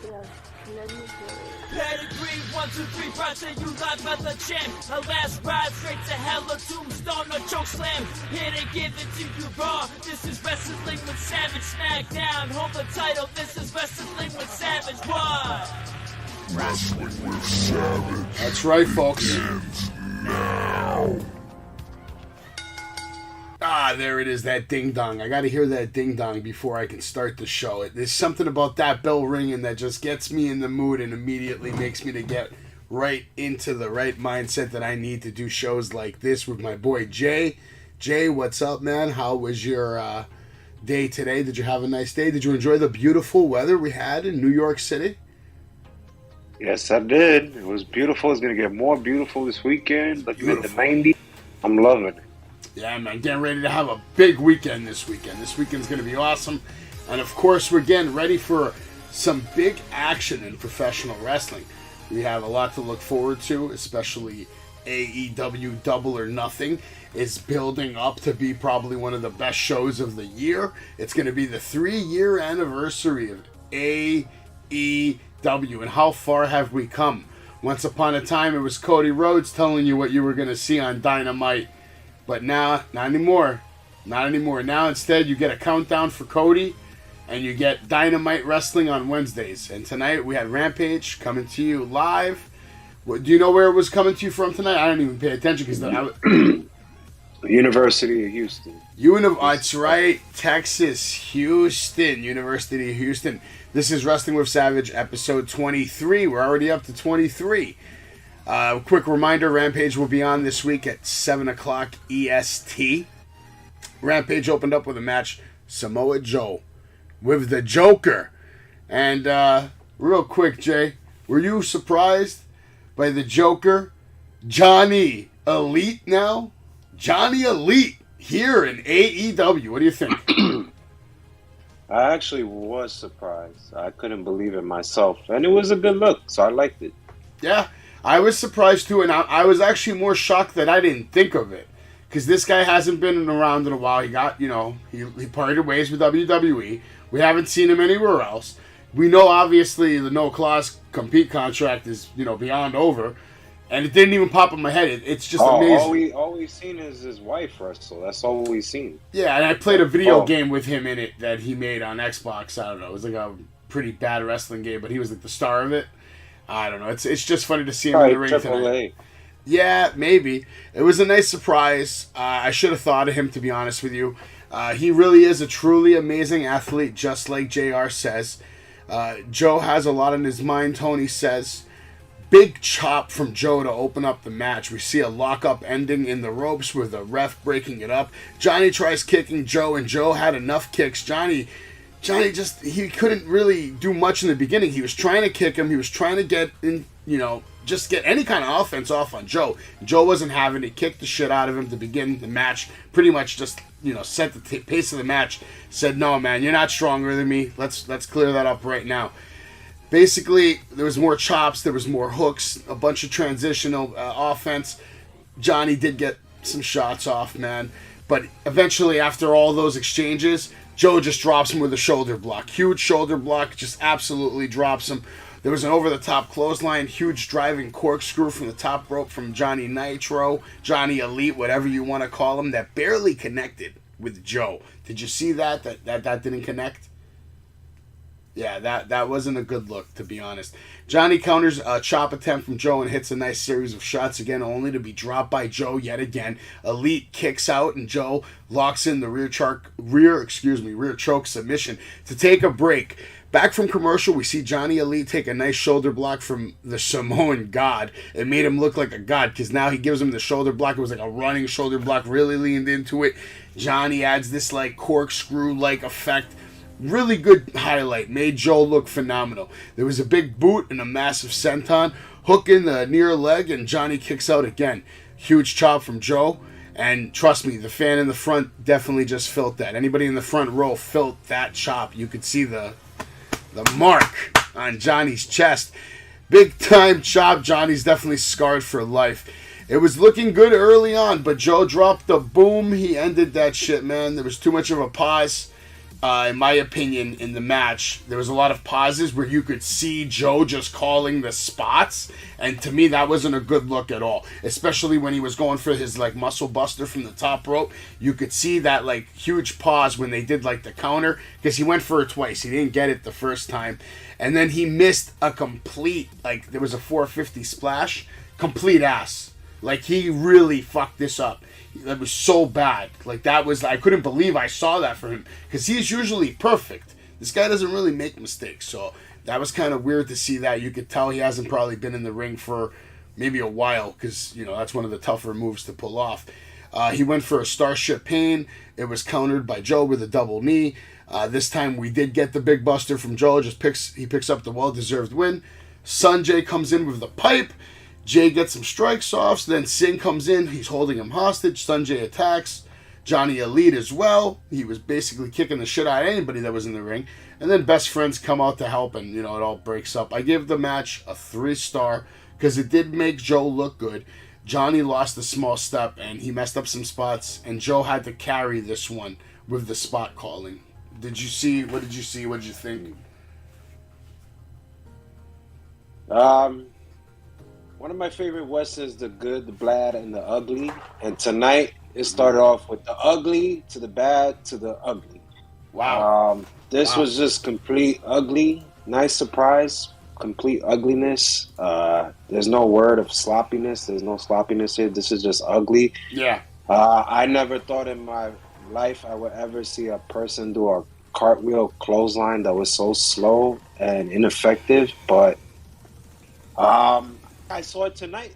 Yeah, let me hear it. Pedigree, 1, 2, 3, Roger, you live by the champ. A last ride straight to hell, a tombstone, a choke slam. Here to give it to you raw. This is Wrestling with Savage. SmackDown, hold the title. This is Wrestling with Savage. What? Wrestling with Savage. That's right, folks. Ends now. Ah, there it is, that ding-dong. I gotta hear that ding-dong before I can start the show. There's something about that bell ringing that just gets me in the mood and immediately makes me to get right into the right mindset that I need to do shows like this with my boy Jay. Jay, what's up, man? How was your day today? Did you have a nice day? Did you enjoy the beautiful weather we had in New York City? Yes, I did. It was beautiful. It's going to get more beautiful this weekend. Looking at the 90s. I'm loving it. Yeah, man, getting ready to have a big weekend this weekend. This weekend's going to be awesome. And, of course, we're getting ready for some big action in professional wrestling. We have a lot to look forward to, especially AEW Double or Nothing is building up to be probably one of the best shows of the year. It's going to be the 3-year anniversary of AEW. And how far have we come? Once upon a time, it was Cody Rhodes telling you what you were going to see on Dynamite. But now, not anymore. Not anymore. Now, instead, you get a countdown for Cody, and you get Dynamite Wrestling on Wednesdays. And tonight, we had Rampage coming to you live. Do you know where it was coming to you from tonight? I didn't even pay attention because University of Houston. That's right. Texas, Houston. University of Houston. This is Wrestling with Savage, episode 23. We're already up to 23. Quick reminder, Rampage will be on this week at 7 o'clock EST. Rampage opened up with a match, Samoa Joe, with the Joker. And real quick, Jay, were you surprised by the Joker? Johnny Elite now? Johnny Elite here in AEW. What do you think? I actually was surprised. I couldn't believe it myself. And it was a good look, so I liked it. Yeah, I was surprised too, and I was actually more shocked that I didn't think of it. Because this guy hasn't been around in a while. He got, he parted ways with WWE. We haven't seen him anywhere else. We know, obviously, the no-clause compete contract is, beyond over. And it didn't even pop in my head. It's just amazing. All we've seen is his wife wrestle. That's all we've seen. Yeah, and I played a video game with him in it that he made on Xbox. I don't know. It was like a pretty bad wrestling game, but he was like the star of it. I don't know. It's just funny to see him in the ring tonight. Yeah, maybe. It was a nice surprise. I should have thought of him, to be honest with you. He really is a truly amazing athlete, just like JR says. Joe has a lot on his mind, Tony says. Big chop from Joe to open up the match. We see a lockup ending in the ropes with the ref breaking it up. Johnny tries kicking Joe, and Joe had enough kicks. Johnny he couldn't really do much in the beginning. He was trying to kick him. He was trying to get in, just get any kind of offense off on Joe. Joe wasn't having it. Kicked the shit out of him to begin the match. Pretty much just, set the pace of the match. Said, no, man, you're not stronger than me. Let's clear that up right now. Basically, there was more chops, there was more hooks, a bunch of transitional offense. Johnny did get some shots off, man. But eventually, after all those exchanges, Joe just drops him with a shoulder block. Huge shoulder block, just absolutely drops him. There was an over-the-top clothesline, huge driving corkscrew from the top rope from Johnny Nitro, Johnny Elite, whatever you want to call him, that barely connected with Joe. Did you see that didn't connect? Yeah, that wasn't a good look, to be honest. Johnny counters a chop attempt from Joe and hits a nice series of shots again, only to be dropped by Joe yet again. Elite kicks out, and Joe locks in the rear choke submission to take a break. Back from commercial, we see Johnny Elite take a nice shoulder block from the Samoan God. It made him look like a god, because now he gives him the shoulder block. It was like a running shoulder block, really leaned into it. Johnny adds this like corkscrew-like effect. Really good highlight. Made Joe look phenomenal. There was a big boot and a massive senton. Hook in the near leg, and Johnny kicks out again. Huge chop from Joe. And trust me, the fan in the front definitely just felt that. Anybody in the front row felt that chop. You could see the mark on Johnny's chest. Big time chop. Johnny's definitely scarred for life. It was looking good early on, but Joe dropped the boom. He ended that shit, man. There was too much of a pause. in my opinion, in the match, there was a lot of pauses where you could see Joe just calling the spots, and to me, that wasn't a good look at all. Especially when he was going for his like muscle buster from the top rope, you could see that like huge pause when they did like the counter, because he went for it twice. He didn't get it the first time, and then he missed a complete, like there was a 450 splash, complete ass. Like he really fucked this up. That was so bad. Like that was, I couldn't believe I saw that for him, because he's usually perfect. This guy doesn't really make mistakes, so that was kind of weird to see that. You could tell he hasn't probably been in the ring for maybe a while, because you know that's one of the tougher moves to pull off. He went for a Starship Pain. It was countered by Joe with a double knee. This time we did get the big buster from Joe. He picks up the well-deserved win. Sanjay comes in with the pipe. Jay gets some strikes off, then Singh comes in. He's holding him hostage. Sanjay attacks. Johnny Elite as well. He was basically kicking the shit out of anybody that was in the ring. And then best friends come out to help, and you know it all breaks up. I give the match a 3-star because it did make Joe look good. Johnny lost a small step, and he messed up some spots, and Joe had to carry this one with the spot calling. Did you see? What did you see? What did you think? One of my favorite westerns, The Good, the Bad, and the Ugly. And tonight, it started off with the ugly to the bad to the ugly. Wow. This was just complete ugly. Nice surprise. Complete ugliness. There's no word of sloppiness. There's no sloppiness here. This is just ugly. Yeah. I never thought in my life I would ever see a person do a cartwheel clothesline that was so slow and ineffective. But I saw it tonight.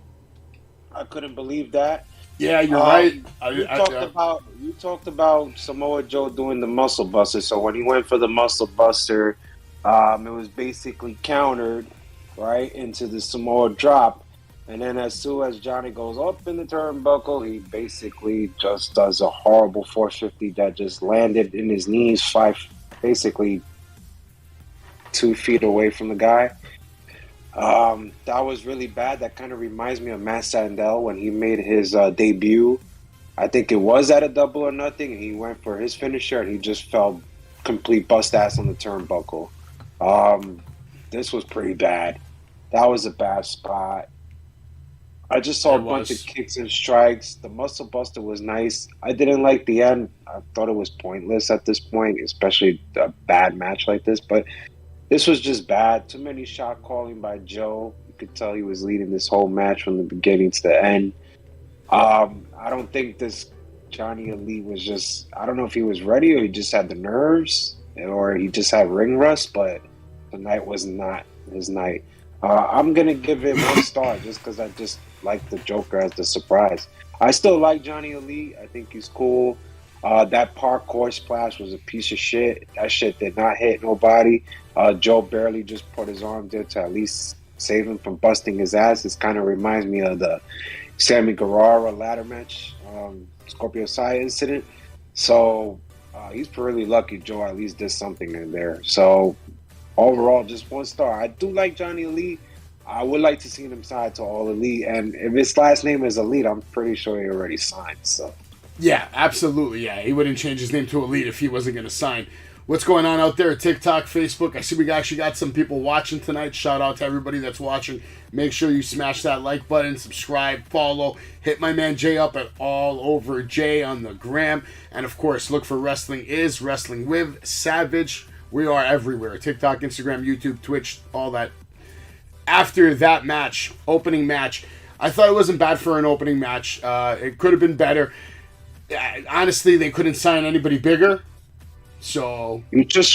I couldn't believe that. Yeah, you're right. You talked about Samoa Joe doing the muscle buster. So when he went for the muscle buster, it was basically countered right into the Samoa drop. And then as soon as Johnny goes up in the turnbuckle, he basically just does a horrible 450 that just landed in his knees, basically 2 feet away from the guy. That was really bad. That kind of reminds me of Matt Sandel when he made his debut. I think it was at a Double or Nothing, and he went for his finisher, and he just fell complete bust ass on the turnbuckle. This was pretty bad. That was a bad spot. I just saw a bunch of kicks and strikes. The muscle buster was nice. I didn't like the end. I thought it was pointless at this point, especially a bad match like this, but this was just bad. Too many shot calling by Joe. You could tell he was leading this whole match from the beginning to the end. I don't think this Johnny Elite was just... I don't know if he was ready or he just had the nerves or he just had ring rust, but tonight was not his night. I'm going to give it 1 star just because I just like the Joker as the surprise. I still like Johnny Elite. I think he's cool. That parkour splash was a piece of shit. That shit did not hit nobody. Joe barely just put his arm there to at least save him from busting his ass. This kind of reminds me of the Sammy Guevara ladder match, Scorpio Sky incident. So he's really lucky Joe at least did something in there. So overall, just 1 star. I do like Johnny Elite. I would like to see him signed to All Elite. And if his last name is Elite, I'm pretty sure he already signed. So. Yeah, absolutely. Yeah, he wouldn't change his name to Elite if he wasn't going to sign. What's going on out there? TikTok, Facebook. I see we actually got some people watching tonight. Shout out to everybody that's watching. Make sure you smash that like button, subscribe, follow. Hit my man Jay up at All Over Jay on the gram. And of course, look for Wrestling Is Wrestling with Savage. We are everywhere. TikTok, Instagram, YouTube, Twitch, all that. After that match, opening match, I thought it wasn't bad for an opening match. It could have been better. Honestly, they couldn't sign anybody bigger. So you just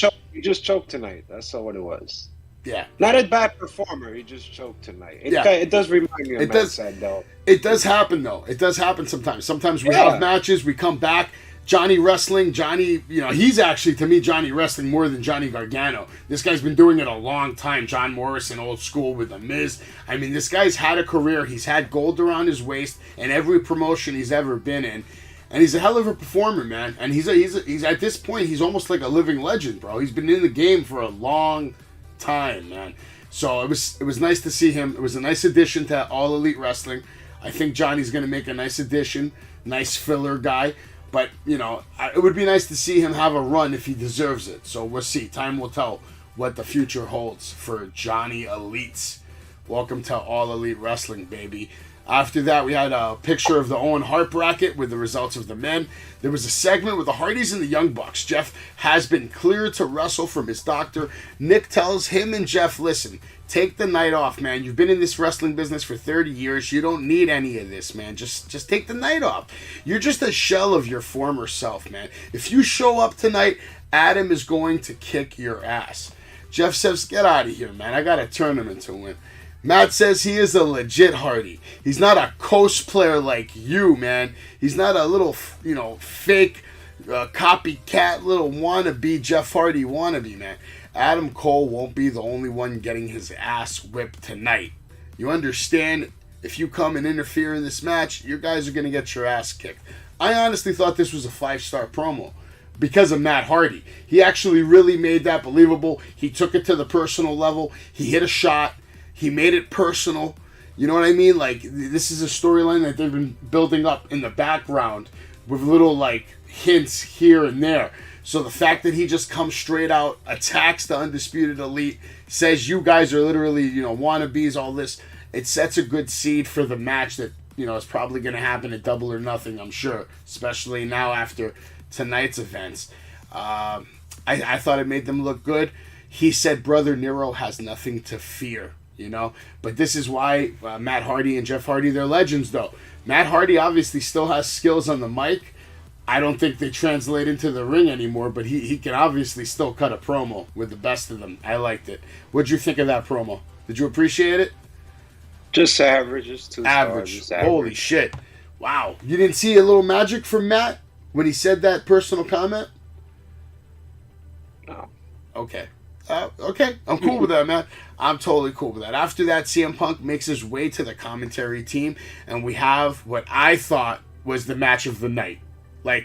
choked tonight. That's all what it was. Yeah, not a bad performer. He just choked tonight. It does remind me of Matt Sandel. It does happen though. It does happen sometimes. Sometimes we have matches. We come back. Johnny Wrestling. Johnny, he's actually to me Johnny Wrestling more than Johnny Gargano. This guy's been doing it a long time. John Morrison, old school with The Miz. I mean, this guy's had a career. He's had gold around his waist in every promotion he's ever been in. And he's a hell of a performer, man. And he's at this point, he's almost like a living legend, bro. He's been in the game for a long time, man. So it was nice to see him. It was a nice addition to All Elite Wrestling. I think Johnny's going to make a nice addition, nice filler guy. But, it would be nice to see him have a run if he deserves it. So we'll see. Time will tell what the future holds for Johnny Elites. Welcome to All Elite Wrestling, baby. After that, we had a picture of the Owen Hart bracket with the results of the men. There was a segment with the Hardys and the Young Bucks. Jeff has been cleared to wrestle from his doctor. Nick tells him and Jeff, listen, take the night off, man. You've been in this wrestling business for 30 years. You don't need any of this, man. Just take the night off. You're just a shell of your former self, man. If you show up tonight, Adam is going to kick your ass. Jeff says, get out of here, man. I got a tournament to win. Matt says he is a legit Hardy. He's not a cosplayer like you, man. He's not a little, fake copycat little wannabe Jeff Hardy wannabe, man. Adam Cole won't be the only one getting his ass whipped tonight. You understand? If you come and interfere in this match, you guys are going to get your ass kicked. I honestly thought this was a 5-star promo because of Matt Hardy. He actually really made that believable. He took it to the personal level. He hit a shot. He made it personal. You know what I mean? Like, this is a storyline that they've been building up in the background with little, hints here and there. So the fact that he just comes straight out, attacks the Undisputed Elite, says you guys are literally, wannabes, all this, it sets a good seed for the match that, is probably going to happen at Double or Nothing, I'm sure. Especially now after tonight's events. I thought it made them look good. He said Brother Nero has nothing to fear. But this is why Matt Hardy and Jeff Hardy, they're legends, though. Matt Hardy obviously still has skills on the mic. I don't think they translate into the ring anymore, but he can obviously still cut a promo with the best of them. I liked it. What'd you think of that promo? Did you appreciate it? Just average. Just 2 average. Stars. Just average. Holy shit. Wow. You didn't see a little magic from Matt when he said that personal comment? No. Okay. Okay, I'm cool with that, man. I'm totally cool with that. After that, CM Punk makes his way to the commentary team, and we have what I thought was the match of the night.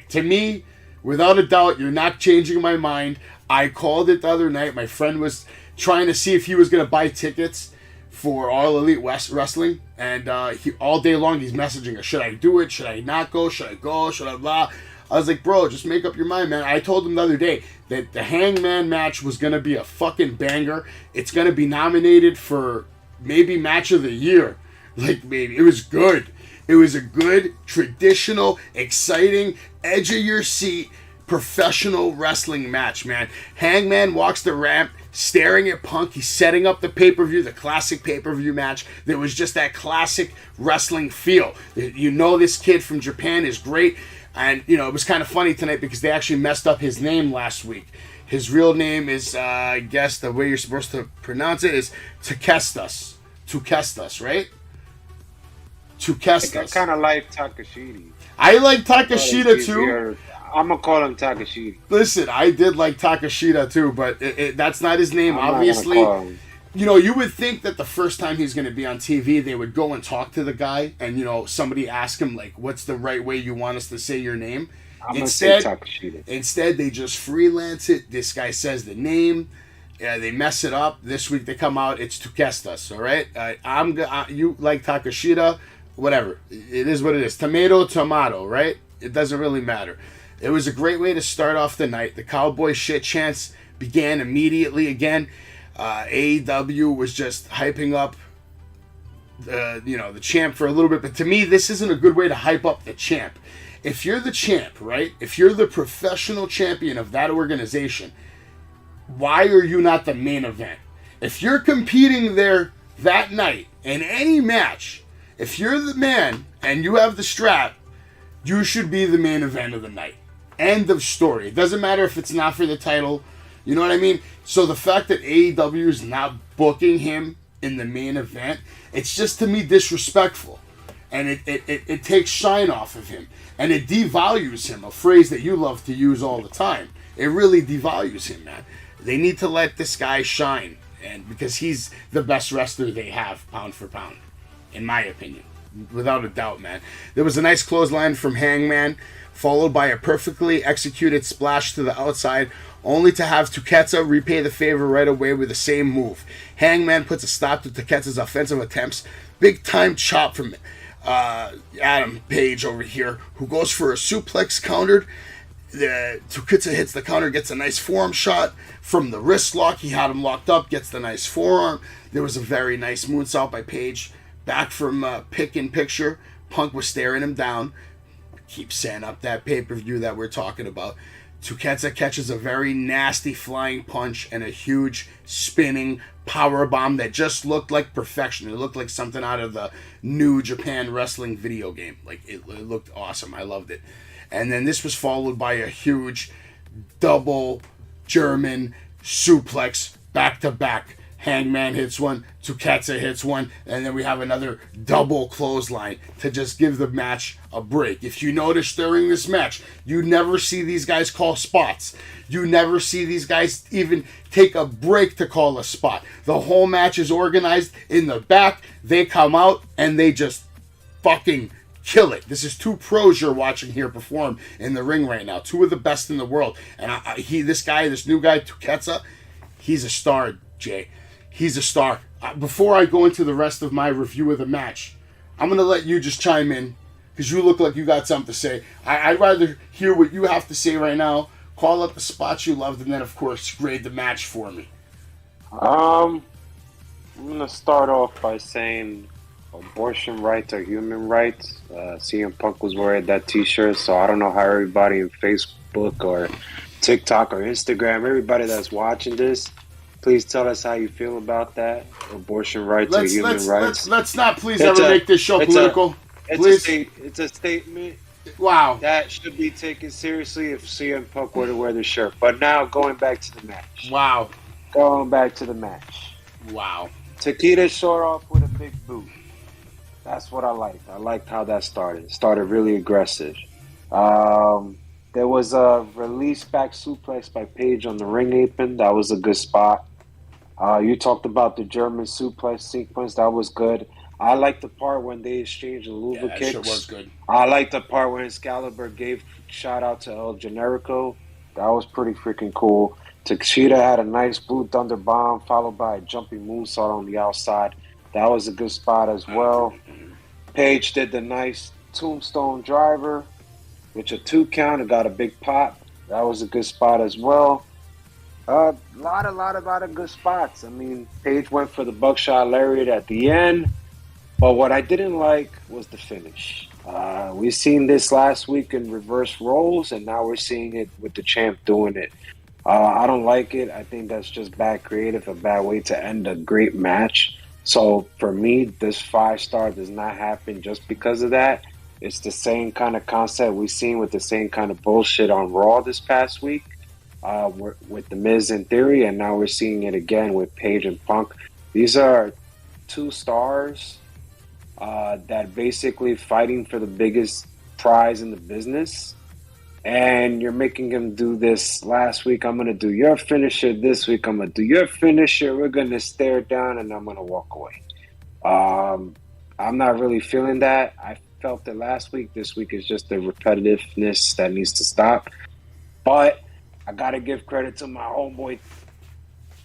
To me, without a doubt, you're not changing my mind. I called it the other night. My friend was trying to see if he was going to buy tickets for All Elite Wrestling, and he all day long he's messaging us, should I do it? Should I not go? Should I go? Should I blah? I was like, bro, just make up your mind, man. I told him the other day that the Hangman match was going to be a fucking banger. It's going to be nominated for maybe match of the year. Maybe. It was good. It was a good, traditional, exciting, edge of your seat, professional wrestling match, man. Hangman walks the ramp, staring at Punk. He's setting up the pay-per-view, the classic pay-per-view match. There was just that classic wrestling feel. This kid from Japan is great. And, it was kind of funny tonight because they actually messed up his name last week. His real name is, I guess the way you're supposed to pronounce it is Takestas. Tukestas, right? Tukestas. I kind of like Takashita. I like Takashita too. I'm going to call him Takashita. Listen, I did like Takashita too, but that's not his name, obviously. You would think that the first time he's going to be on TV, they would go and talk to the guy and, somebody ask him, what's the right way you want us to say your name? Instead, they just freelance it. This guy says the name. They mess it up. This week they come out, it's Tukestas, all right? You like Takashita, whatever. It is what it is. Tomato, right? It doesn't really matter. It was a great way to start off the night. The cowboy shit chants began immediately again. AEW was just hyping up the champ for a little bit, but to me this isn't a good way to hype up the champ. If you're the champ, right? If you're the professional champion of that organization, why are you not the main event? If you're competing there that night in any match, if you're the man and you have the strap, you should be the main event of the night. End of story. It doesn't matter if it's not for the title. You know what I mean? So the fact that AEW is not booking him in the main event, it's just to me disrespectful. And it takes shine off of him. And it devalues him, a phrase that you love to use all the time. It really devalues him, man. They need to let this guy shine. And because he's the best wrestler they have, pound for pound. In my opinion. Without a doubt, man. There was a nice clothesline from Hangman, followed by a perfectly executed splash to the outside, only to have Takeshita repay the favor right away with the same move. Hangman puts a stop to Takeshita's offensive attempts. Big time chop from Adam Page over here, who goes for a suplex countered. Tukitsa hits the counter, gets a nice forearm shot from the wrist lock. He had him locked up, gets the nice forearm. There was a very nice moonsault by Page. Back from pick in picture, Punk was staring him down. Keep setting up that pay-per-view that we're talking about. Tuketsa catches a very nasty flying punch and a huge spinning power bomb that just looked like perfection. It looked like something out of the New Japan Wrestling video game. Like, it looked awesome. I loved it. And then this was followed by a huge double German suplex back-to-back. Hangman hits one, Tuketsa hits one, and then we have another double clothesline to just give the match a break. If you notice during this match, you never see these guys call spots. You never see these guys even take a break to call a spot. The whole match is organized in the back. They come out and they just fucking kill it. This is two pros you're watching here perform in the ring right now. Two of the best in the world. And this new guy, Tuketsa, he's a star, Jay. He's a star. Before I go into the rest of my review of the match, I'm going to let you just chime in because you look like you got something to say. I'd rather hear what you have to say right now, call up the spots you loved, and then, of course, grade the match for me. I'm going to start off by saying abortion rights are human rights. CM Punk was wearing that t-shirt, so I don't know how everybody in Facebook or TikTok or Instagram, everybody that's watching this, please tell us how you feel about that. Abortion rights are human rights. Let's not ever make this show political. It's a statement. Wow. That should be taken seriously if CM Punk were to wear the shirt. But now, going back to the match. Wow. Going back to the match. Wow. Takeda showed off with a big boot. That's what I liked. I liked how that started. It started really aggressive. There was a release back suplex by Page on the ring apron. That was a good spot. You talked about the German suplex sequence. That was good. I liked the part when they exchanged the Luva kicks. That sure was good. I liked the part when Excalibur gave shout out to El Generico. That was pretty freaking cool. Takeshita had a nice Blue Thunder Bomb followed by a jumping moonsault on the outside. That was a good spot as well. Page did the nice Tombstone Driver, which a 2 count and got a big pop. That was a good spot as well. A lot of good spots. I mean, Page went for the buckshot lariat at the end. But what I didn't like was the finish. We've seen this last week in reverse roles, and now we're seeing it with the champ doing it. I don't like it. I think that's just bad creative, a bad way to end a great match. So for me, this 5-star does not happen just because of that. It's the same kind of concept we've seen with the same kind of bullshit on Raw this past week with The Miz in Theory, and now we're seeing it again with Page and Punk. These are 2 stars that basically fighting for the biggest prize in the business, and you're making them do this last week. I'm going to do your finisher this week. I'm going to do your finisher. We're going to stare down, and I'm going to walk away. I'm not really feeling that. I felt it last week. This week is just the repetitiveness that needs to stop. But I got to give credit to my homeboy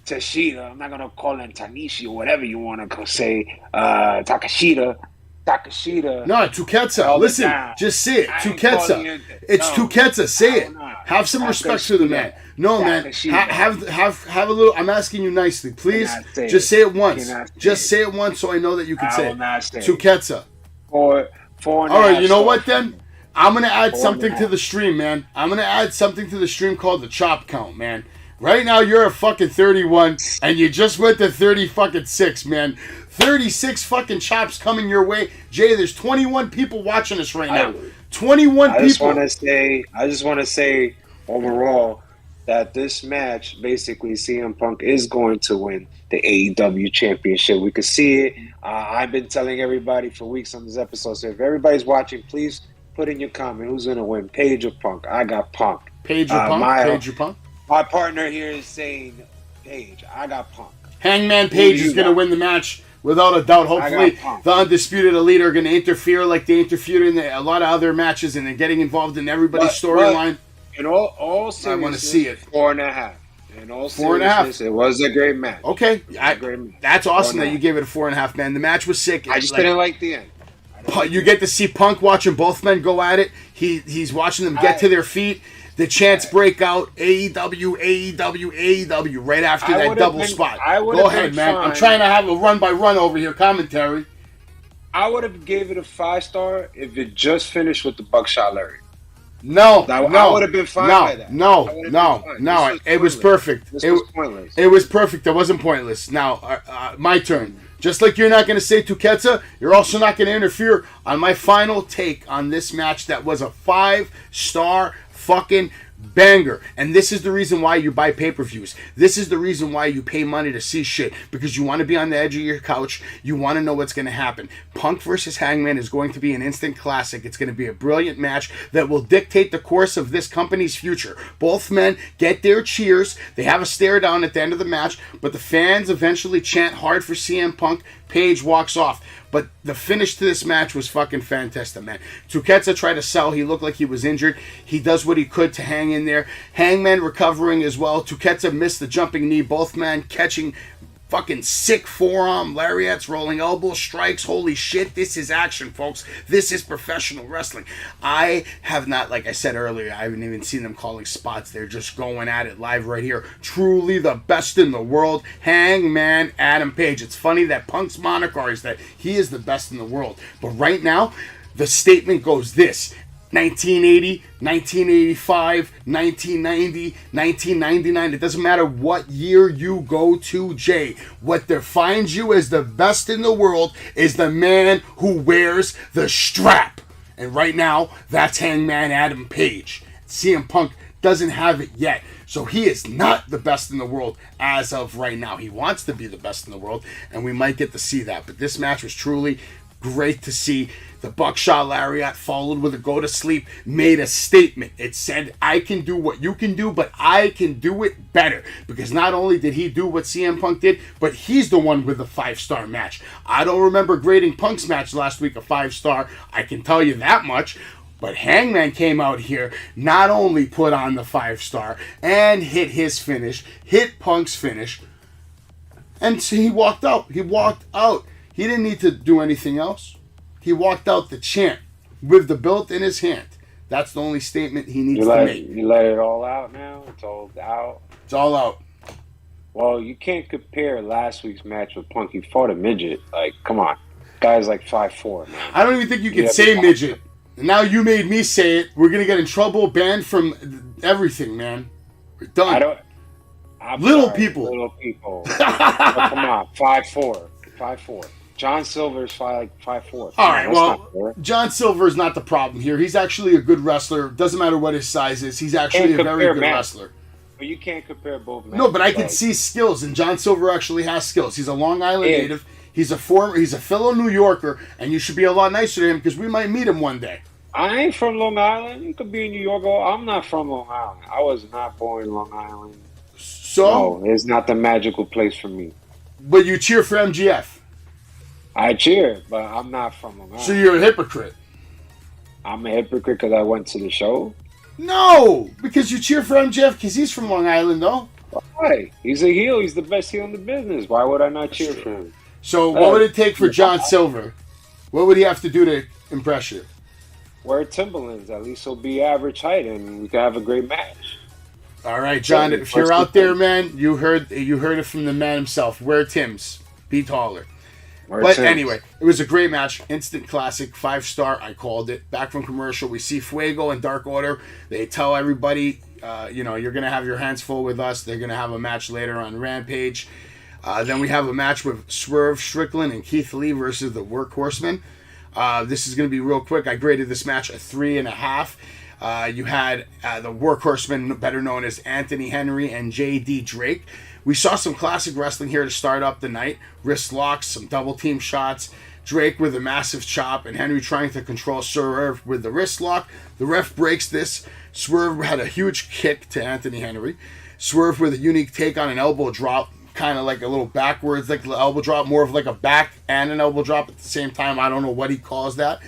Tashida. I'm not going to call him Tanishi or whatever you want to say. Takashita. No, Tuketsa. Listen, just say it. Tuketsa. It's Tuketsa. Say it. Have some respect for the man. No, man. Have a little. I'm asking you nicely, please. Just say it once. Just say it once, so I know that you can say it. Tuketsa. All right. You know what then? I'm gonna add something to the stream, man. I'm gonna add something to the stream called the chop count, man. Right now you're at fucking 31, and you just went to 36, man. 36 fucking chops coming your way. Jay, there's 21 people watching us right now. 21 people. I just want to say overall that this match, basically CM Punk is going to win the AEW championship. We could see it. I've been telling everybody for weeks on this episode, so if everybody's watching, please put in your comment who's going to win, Page or Punk. I got Punk. Page or Punk? Page or Punk? My partner here is saying Page. I got Punk. Hangman Page is going to win the match without a doubt. Hopefully, the Undisputed Elite are going to interfere like they interfered in a lot of other matches and they're getting involved in everybody's storyline. In all seriousness, I want to see it. 4.5. In all seriousness, it was a great match. Okay. That's awesome that you gave it a 4.5, man. The match was sick. I just didn't like the end. You get to see Punk watching both men go at it. He's watching them get to their feet. The chants break out, AEW, AEW, AEW, right after that double spot. Go ahead, man. I'm trying to have a run-by-run over here commentary. I would have gave it a 5-star if it just finished with the buckshot Larry. No, I would have been fine by that. No. It was perfect. This was pointless. It was perfect. It wasn't pointless. Now, my turn. Just like you're not going to say Tuketsa, you're also not going to interfere on my final take on this match that was a 5-star fucking banger. And this is the reason why you buy pay-per-views. This is the reason why you pay money to see shit. Because you want to be on the edge of your couch. You want to know what's going to happen. Punk versus Hangman is going to be an instant classic. It's going to be a brilliant match that will dictate the course of this company's future. Both men get their cheers. They have a stare down at the end of the match. But the fans eventually chant hard for CM Punk. Page walks off. But the finish to this match was fucking fantastic, man. Tuketsa tried to sell. He looked like he was injured. He does what he could to hang in there. Hangman recovering as well. Tuketsa missed the jumping knee. Both men catching fucking sick forearm lariats, rolling elbow strikes. Holy shit, this is action, folks. This is professional wrestling. I have not, like I said earlier, I haven't even seen them calling spots. They're just going at it live right here. Truly the best in the world. Hangman Adam Page. It's funny that Punk's moniker is that he is the best in the world. But right now, the statement goes this: 1980, 1985, 1990, 1999. It doesn't matter what year you go to, Jay. What defines you as the best in the world is the man who wears the strap. And right now, that's Hangman Adam Page. CM Punk doesn't have it yet. So he is not the best in the world as of right now. He wants to be the best in the world, and we might get to see that. But this match was truly great to see. The buckshot lariat followed with a go to sleep made a statement. It said, I can do what you can do, but I can do it better. Because not only did he do what CM Punk did, but he's the one with the 5-star match. I don't remember grading Punk's match last week a 5-star. I can tell you that much. But Hangman came out here, not only put on the 5-star and hit his finish, hit Punk's finish, and so he walked out. He walked out. He didn't need to do anything else. He walked out the chant with the belt in his hand. That's the only statement he needs to make. You let it all out now? It's all out? It's all out. Well, you can't compare last week's match with Punk. He fought a midget. Like, come on. Guy's like 5'4", man. I don't even think you can say midget. Now you made me say it. We're going to get in trouble, banned from everything, man. We're done. Little people. Little people. Oh, come on. 5'4". 5'4". John Silver's 5'4". All right, well, John Silver is not the problem here. He's actually a good wrestler. Doesn't matter what his size is. He's actually a very good wrestler. But you can't compare both men. No, but I can see skills, and John Silver actually has skills. He's a Long Island native. He's a fellow New Yorker, and you should be a lot nicer to him because we might meet him one day. I ain't from Long Island. You could be in New York. I'm not from Long Island. I was not born in Long Island. So? No, it's not the magical place for me. But you cheer for MGF. I cheer, but I'm not from Long Island. So you're a hypocrite. I'm a hypocrite because I went to the show? No, because you cheer for MJF because he's from Long Island, though. Why? He's a heel. He's the best heel in the business. Why would I not cheer for him? So what would it take for John Silver? What would he have to do to impress you? Wear Timberlands. At least he'll be average height, and we can have a great match. All right, John. If you're out there, man, you heard it from the man himself. Wear Tims. Be taller. But anyway, it was a great match. Instant classic. 5-star. I called it. Back from commercial, we see Fuego and Dark Order. They tell everybody, you're going to have your hands full with us. They're going to have a match later on Rampage. Then we have a match with Swerve Strickland and Keith Lee versus the Workhorsemen. This is going to be real quick. I graded this match a 3.5. You had the Workhorsemen, better known as Anthony Henry and J.D. Drake. We saw some classic wrestling here to start up the night. Wrist locks, some double team shots. Drake with a massive chop, and Henry trying to control Swerve with the wrist lock. The ref breaks this. Swerve had a huge kick to Anthony Henry. Swerve with a unique take on an elbow drop, kind of like a little backwards, like the elbow drop, more of like a back and an elbow drop at the same time. I don't know what he calls that.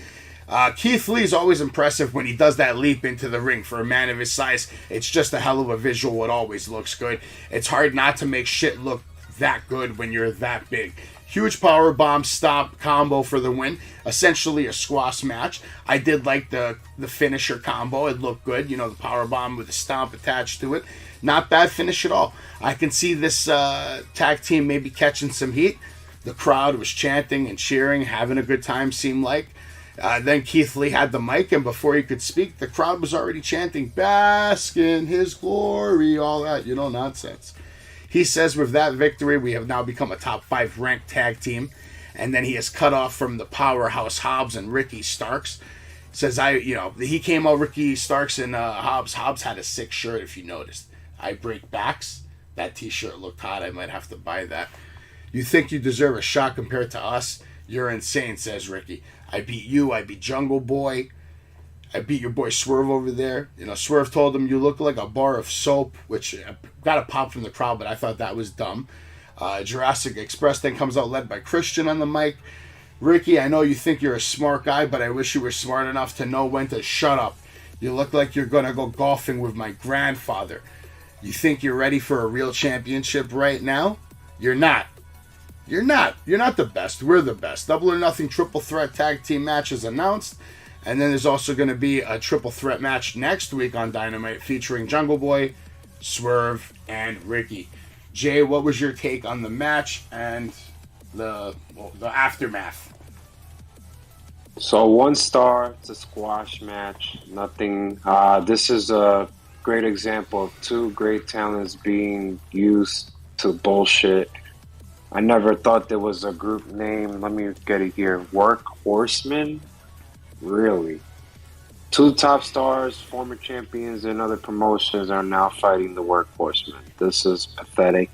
Keith Lee is always impressive when he does that leap into the ring. For a man of his size, it's just a hell of a visual. It always looks good. It's hard not to make shit look that good when you're that big. Huge power bomb stomp combo for the win. Essentially a squash match. I did like the finisher combo. It looked good. You know, the power bomb with the stomp attached to it. Not bad finish at all. I can see this tag team maybe catching some heat. The crowd was chanting and cheering, having a good time, seemed like. Then Keith Lee had the mic, and before he could speak, the crowd was already chanting, "Bask in his glory," all that, nonsense. He says with that victory, we have now become a top 5 ranked tag team. And then he is cut off from the powerhouse Hobbs and Ricky Starks. Says, he came out, Ricky Starks and Hobbs. Hobbs had a sick shirt, if you noticed. I break backs. That t-shirt looked hot. I might have to buy that. You think you deserve a shot compared to us? You're insane, says Ricky. I beat you. I beat Jungle Boy. I beat your boy Swerve over there. Swerve told him you look like a bar of soap, which got a pop from the crowd, but I thought that was dumb. Jurassic Express then comes out led by Christian on the mic. Ricky, I know you think you're a smart guy, but I wish you were smart enough to know when to shut up. You look like you're going to go golfing with my grandfather. You think you're ready for a real championship right now? You're not. You're not. You're not the best. We're the best. Double or Nothing triple threat tag team match is announced. And then there's also going to be a triple threat match next week on Dynamite featuring Jungle Boy, Swerve, and Ricky. Jay, what was your take on the match and the aftermath? So 1 star, it's a squash match. Nothing. This is a great example of 2 great talents being used to bullshit. I never thought there was a group name. Let me get it here. Work Horsemen? Really? 2 top stars, former champions in other promotions, are now fighting the Work Horsemen. This is pathetic.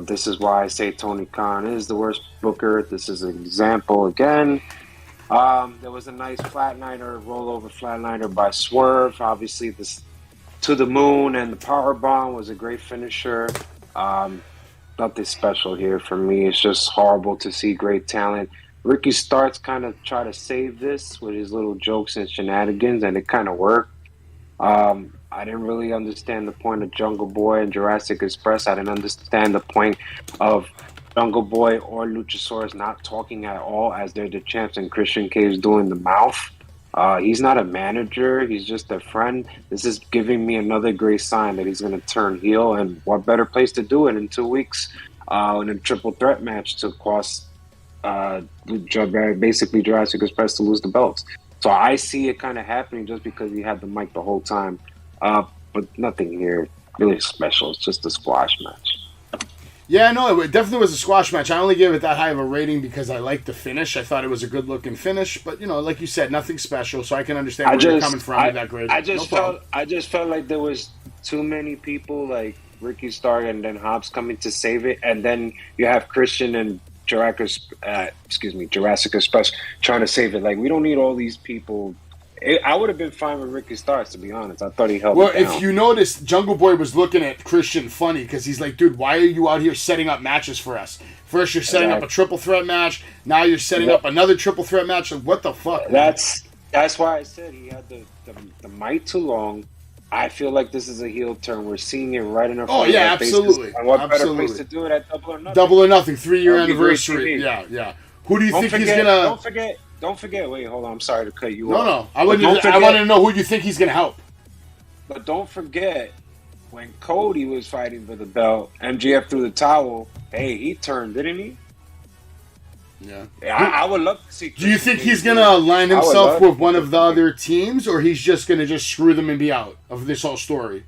This is why I say Tony Khan is the worst booker. This is an example again. There was a nice flatliner, rollover flatliner by Swerve. Obviously, this to the moon and the power bomb was a great finisher. Nothing special here for me. It's just horrible to see great talent. Ricky Starks kind of try to save this with his little jokes and shenanigans, and it kind of worked. I didn't really understand the point of Jungle Boy and Jurassic Express. I didn't understand the point of Jungle Boy or Luchasaurus not talking at all as they're the champs and Christian Cage's doing the mouth. He's not a manager. He's just a friend. This is giving me another great sign that he's going to turn heel, and what better place to do it in 2 weeks in a triple threat match to cost basically Jurassic Express to lose the belts. So I see it kind of happening just because he had the mic the whole time. But nothing here really special. It's just a squash match. Yeah, no, it definitely was a squash match. I only gave it that high of a rating because I liked the finish. I thought it was a good-looking finish. But, like you said, nothing special, so I can understand where you're coming from with that grade. I just felt like there was too many people, like Ricky Stark and then Hobbs coming to save it. And then you have Christian and Jurassic Express trying to save it. Like, we don't need all these people. I would have been fine with Ricky Starks, to be honest. I thought he held it down. If you noticed, Jungle Boy was looking at Christian funny because he's like, dude, why are you out here setting up matches for us? First you're setting up a triple threat match. Now you're setting up another triple threat match. Like, what the fuck? That's why I said he had the mic too long. I feel like this is a heel turn. We're seeing it right in our face. Oh, yeah, absolutely. And what better place to do it at Double or Nothing? Double or Nothing, 3-year anniversary. Yeah. Who do you think he's going to... Don't forget. Wait, hold on. I'm sorry to cut you off. No. I want to know who you think he's going to help. But don't forget, when Cody was fighting for the belt, MJF threw the towel. Hey, he turned, didn't he? Yeah. I would love to see. Do you think he's going to align himself with one of the other teams, or he's just going to just screw them and be out of this whole story?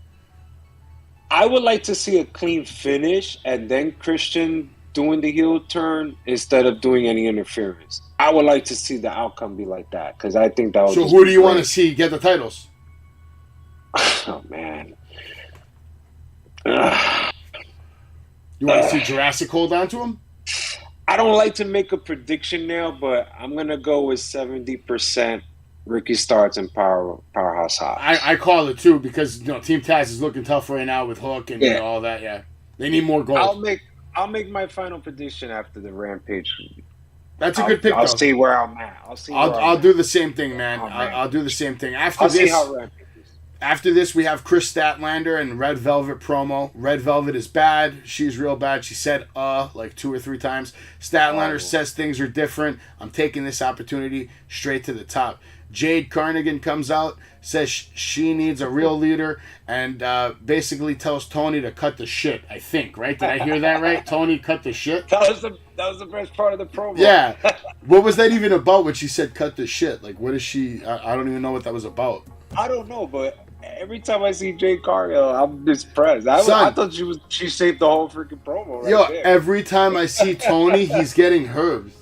I would like to see a clean finish, and then Christian doing the heel turn instead of doing any interference. I would like to see the outcome be like that, because I think that would. So who do you want to see get the titles? Oh, man. You want to see Jurassic hold on to him? I don't like to make a prediction now, but I'm going to go with 70% Ricky Starks and Powerhouse Hobbs. I call it, too, because Team Taz is looking tough right now with Hook and all that, yeah. They need more gold. I'll make my final prediction after the Rampage. That's a good pick, I'll see where I'm at. I'll do the same thing, man. I'll do the same thing. I'll see how Rampage is. After this, we have Chris Statlander and Red Velvet promo. Red Velvet is bad. She's real bad. She said, like 2 or 3 times. Statlander says things are different. I'm taking this opportunity straight to the top. Jade Carnegie comes out, says she needs a real leader, and basically tells Tony to cut the shit, I think, right? Did I hear that right? Tony, cut the shit? That was the best part of the promo. Yeah. What was that even about when she said cut the shit? Like, what is she... I don't even know what that was about. I don't know, but every time I see Jade Cargill, I'm impressed. I thought she saved the whole freaking promo there. Every time I see Tony, he's getting herbed.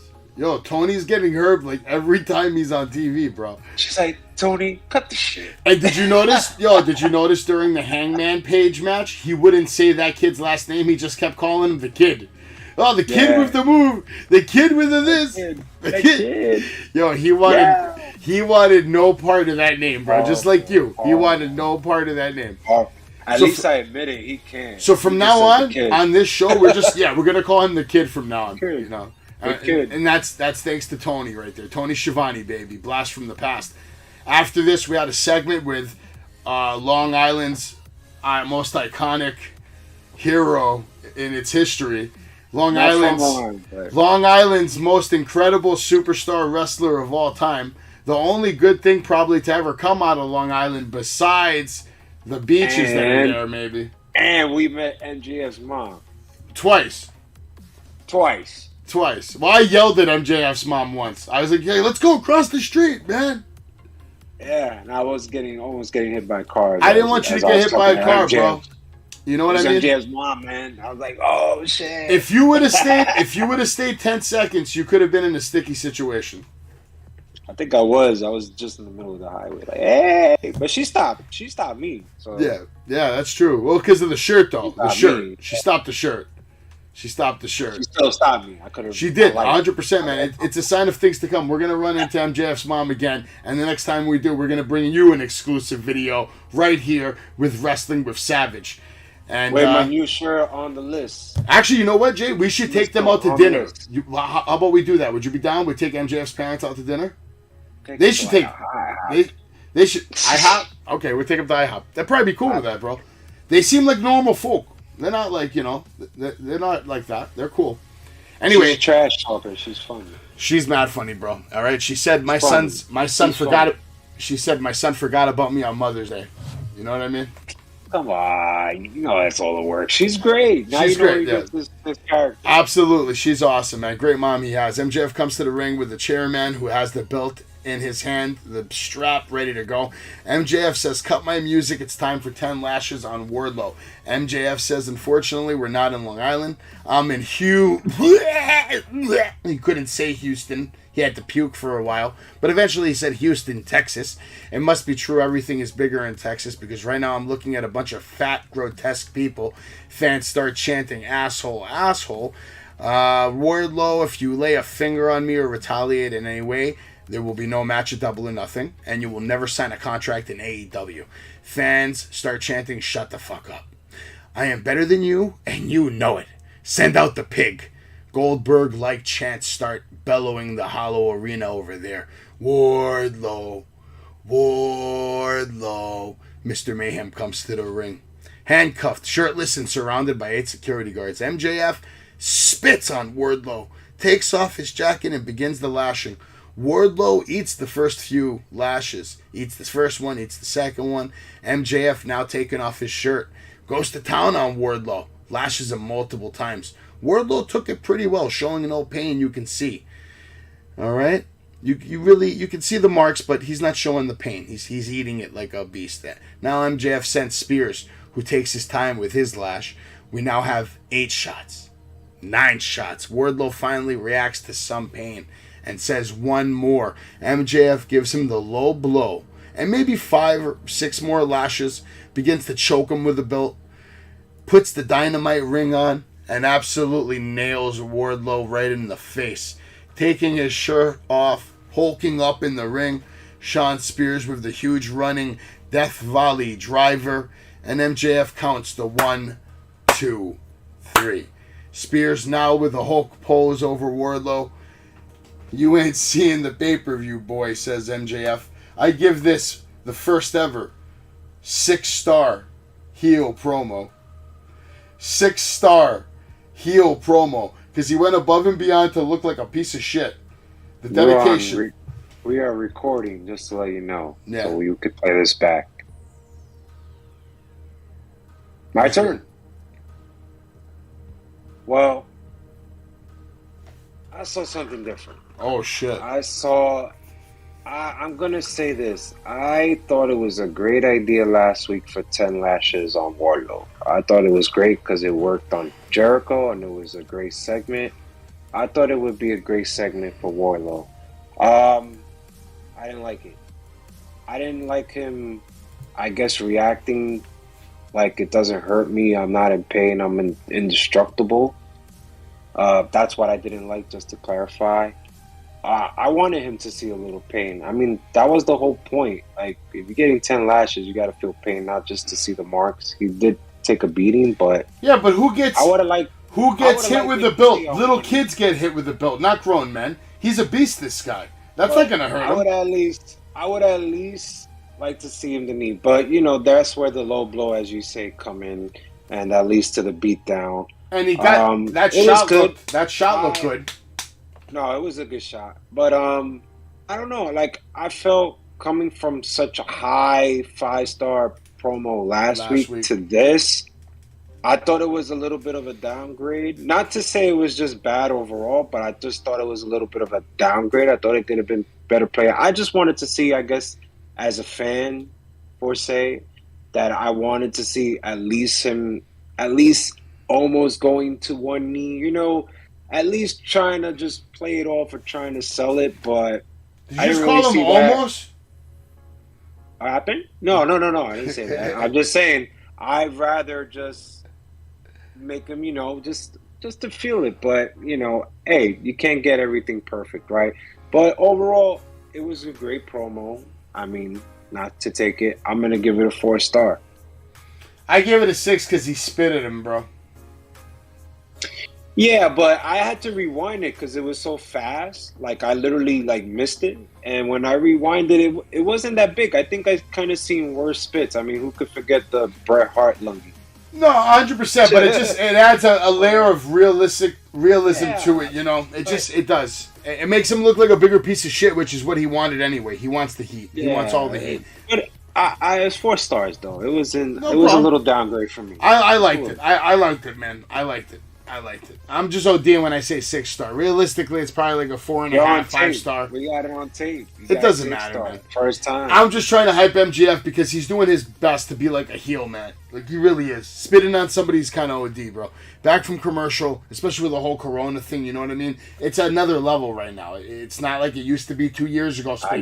Tony's getting herbed like every time he's on TV, bro. She's like, Tony, cut the shit. And did you notice? Did you notice during the Hangman Page match, he wouldn't say that kid's last name. He just kept calling him the Kid. Oh, the kid with the move. The kid with the this. The kid. He wanted no part of that name, bro. Just like you. He wanted no part of that name. At least I admit it, he can. So from now on this show, we're just we're gonna call him the Kid from now on. And that's thanks to Tony right there. Tony Schiavone, baby. Blast from the past. After this, we had a segment with Long Island's most iconic hero in its history. Long Island's most incredible superstar wrestler of all time. The only good thing probably to ever come out of Long Island besides the beaches that are there, maybe. And we met MJF's mom. Twice. Well, I yelled at MJF's mom once. I was like, "Hey, let's go across the street, man." Yeah, and I was almost getting hit by cars. I didn't want you to get hit by a car, bro. You know what I mean? MJF's mom, man. I was like, "Oh shit!" If you would have stayed 10 seconds, you could have been in a sticky situation. I think I was. I was just in the middle of the highway, like, "Hey!" But she stopped. She stopped me. So yeah, that's true. Well, because of the shirt, though. The shirt. She stopped the shirt. She still stopped me. I could have. She did, 100%, man. It's a sign of things to come. We're gonna run into MJF's mom again, and the next time we do, we're gonna bring you an exclusive video right here with Wrestling with Savage. And my new shirt on the list. Actually, you know what, Jay? We should take them out to dinner. How about we do that? Would you be down? We take MJF's parents out to dinner. They should take. They should. IHOP. Okay, we'll take them to IHOP. They'd probably be cool with that, bro. They seem like normal folk. They're not like, they're not like that. They're cool. Anyway, she's a trash talker. She's funny. She's mad funny, bro. All right. She said my son forgot. She said my son forgot about me on Mother's Day. You know what I mean? Come on, you know that's all the work. She's great. Now she's great. This character. Absolutely, she's awesome, man. Great mom he has. MJF comes to the ring with the chairman who has the belt in his hand, the strap ready to go. MJF says, "Cut my music. It's time for 10 lashes on Wardlow." MJF says, "Unfortunately, we're not in Long Island. I'm in He couldn't say Houston. He had to puke for a while, but eventually he said Houston, Texas. It must be true. Everything is bigger in Texas because right now I'm looking at a bunch of fat, grotesque people. Fans start chanting, 'Asshole, asshole.' Wardlow, if you lay a finger on me or retaliate in any way, there will be no match at Double or Nothing, and you will never sign a contract in AEW. Fans start chanting, 'Shut the fuck up. I am better than you, and you know it. Send out the pig.' Goldberg-like chants start bellowing the hollow arena over there. Wardlow, Wardlow. Mr. Mayhem comes to the ring. Handcuffed, shirtless, and surrounded by 8 security guards. MJF spits on Wardlow, takes off his jacket, and begins the lashing. Wardlow eats the first few lashes. Eats the first one, eats the second one. MJF now taking off his shirt. Goes to town on Wardlow. Lashes him multiple times. Wardlow took it pretty well, showing no pain you can see. All right? You can see the marks, but he's not showing the pain. He's eating it like a beast. Now MJF sends Spears, who takes his time with his lash. We now have 8 shots. 9 shots. Wardlow finally reacts to some pain and says one more. MJF gives him the low blow. And maybe 5 or 6 more lashes. Begins to choke him with the belt. Puts the Dynamite ring on. And absolutely nails Wardlow right in the face. Taking his shirt off. Hulking up in the ring. Sean Spears with the huge running Death Valley driver. And MJF counts the 1, 2, 3. Spears now with a Hulk pose over Wardlow. You ain't seeing the pay-per-view, boy, says MJF. I give this the first ever 6-star heel promo. 6-star heel promo. Because he went above and beyond to look like a piece of shit. The dedication. We are recording, just to let you know. Yeah. So you could play this back. My turn. Well, I saw something different. Oh, shit. I'm going to say this. I thought it was a great idea last week for 10 Lashes on Wardlow. I thought it was great because it worked on Jericho and it was a great segment. I thought it would be a great segment for Wardlow. I didn't like it. I didn't like him, I guess, reacting like it doesn't hurt me. I'm not in pain. I'm indestructible. That's what I didn't like, just to clarify. I wanted him to see a little pain. I mean, that was the whole point. Like, if you're getting 10 lashes, you got to feel pain, not just to see the marks. He did take a beating, but... Yeah, but who gets hit with the belt? Little kids get hit with the belt, not grown men. He's a beast, this guy. That's not going to hurt him. I would at least like to see him the knee. But, you know, that's where the low blow, as you say, come in, and that leads to the beatdown. And he got that shot looked good. No, it was a good shot. But I don't know. Like, I felt coming from such a high 5-star promo last week to this, I thought it was a little bit of a downgrade. Not to say it was just bad overall, but I just thought it was a little bit of a downgrade. I thought it could have been better play. I just wanted to see, I guess, as a fan, per se, that I wanted to see at least him, almost going to one knee, you know, at least trying to just play it off or trying to sell it, but did you just call him almost? What happened? No, I didn't say that. I'm just saying I'd rather just make him, you know, just to feel it, but, you know, hey, you can't get everything perfect, right? But overall, it was a great promo. I mean, not to take it, I'm going to give it a 4-star. I gave it a 6 because he spit at him, bro. Yeah, but I had to rewind it because it was so fast. Like, I literally, missed it. And when I rewinded it, it wasn't that big. I think I kind of seen worse spits. I mean, who could forget the Bret Hart lungie? No, 100%, but it adds a layer of realism to it, you know? It does. It makes him look like a bigger piece of shit, which is what he wanted anyway. He wants the heat. He wants all the heat. But it's 4 stars, though. It was a little downgrade for me. I liked it. I liked it, man. I liked it. I'm just ODing when I say 6-star. Realistically, it's probably like a 4.5, 5-star. We got it on tape. It doesn't matter, man. First time. I'm just trying to hype MGF because he's doing his best to be like a heel, man. Like, he really is. Spitting on somebody's kind of OD, bro. Back from commercial, especially with the whole Corona thing, you know what I mean? It's another level right now. It's not like it used to be 2 years ago. I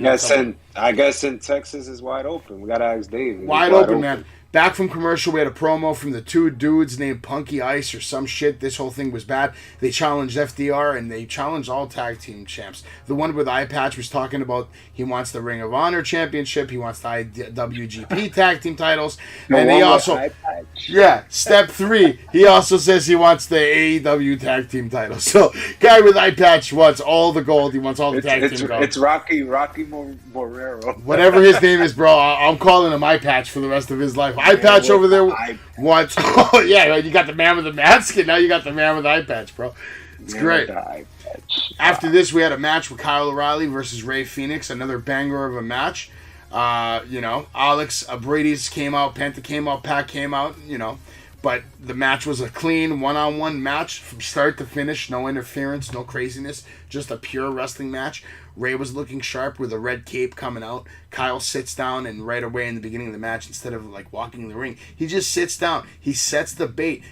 guess in Texas is wide open. We got to ask Dave. Wide open, man. Back from commercial, we had a promo from the 2 dudes named Punky Ice or some shit. This whole thing was bad. They challenged FDR and they challenged all tag team champs. The one with Eye Patch was talking about he wants the Ring of Honor Championship. He wants the IWGP tag team titles. And he also... Yeah, step 3. He also says he wants the AEW tag team titles. So, guy with Eye Patch wants all the gold. He wants all the tag team gold. It's Rocky Morero. Whatever his name is, bro. I'm calling him Eye Patch for the rest of his life. Eye Patch over there wants... Oh, yeah, you got the man with the mask, and now you got the man with the eye patch, bro. It's great. After this, we had a match with Kyle O'Reilly versus Ray Phoenix, another banger of a match. You know, Alex Brady's came out, Penta came out, Pac came out, you know. But the match was a clean one-on-one match from start to finish. No interference, no craziness. Just a pure wrestling match. Ray was looking sharp with a red cape coming out. Kyle sits down, and right away in the beginning of the match, instead of walking in the ring, he just sits down. He sets the bait,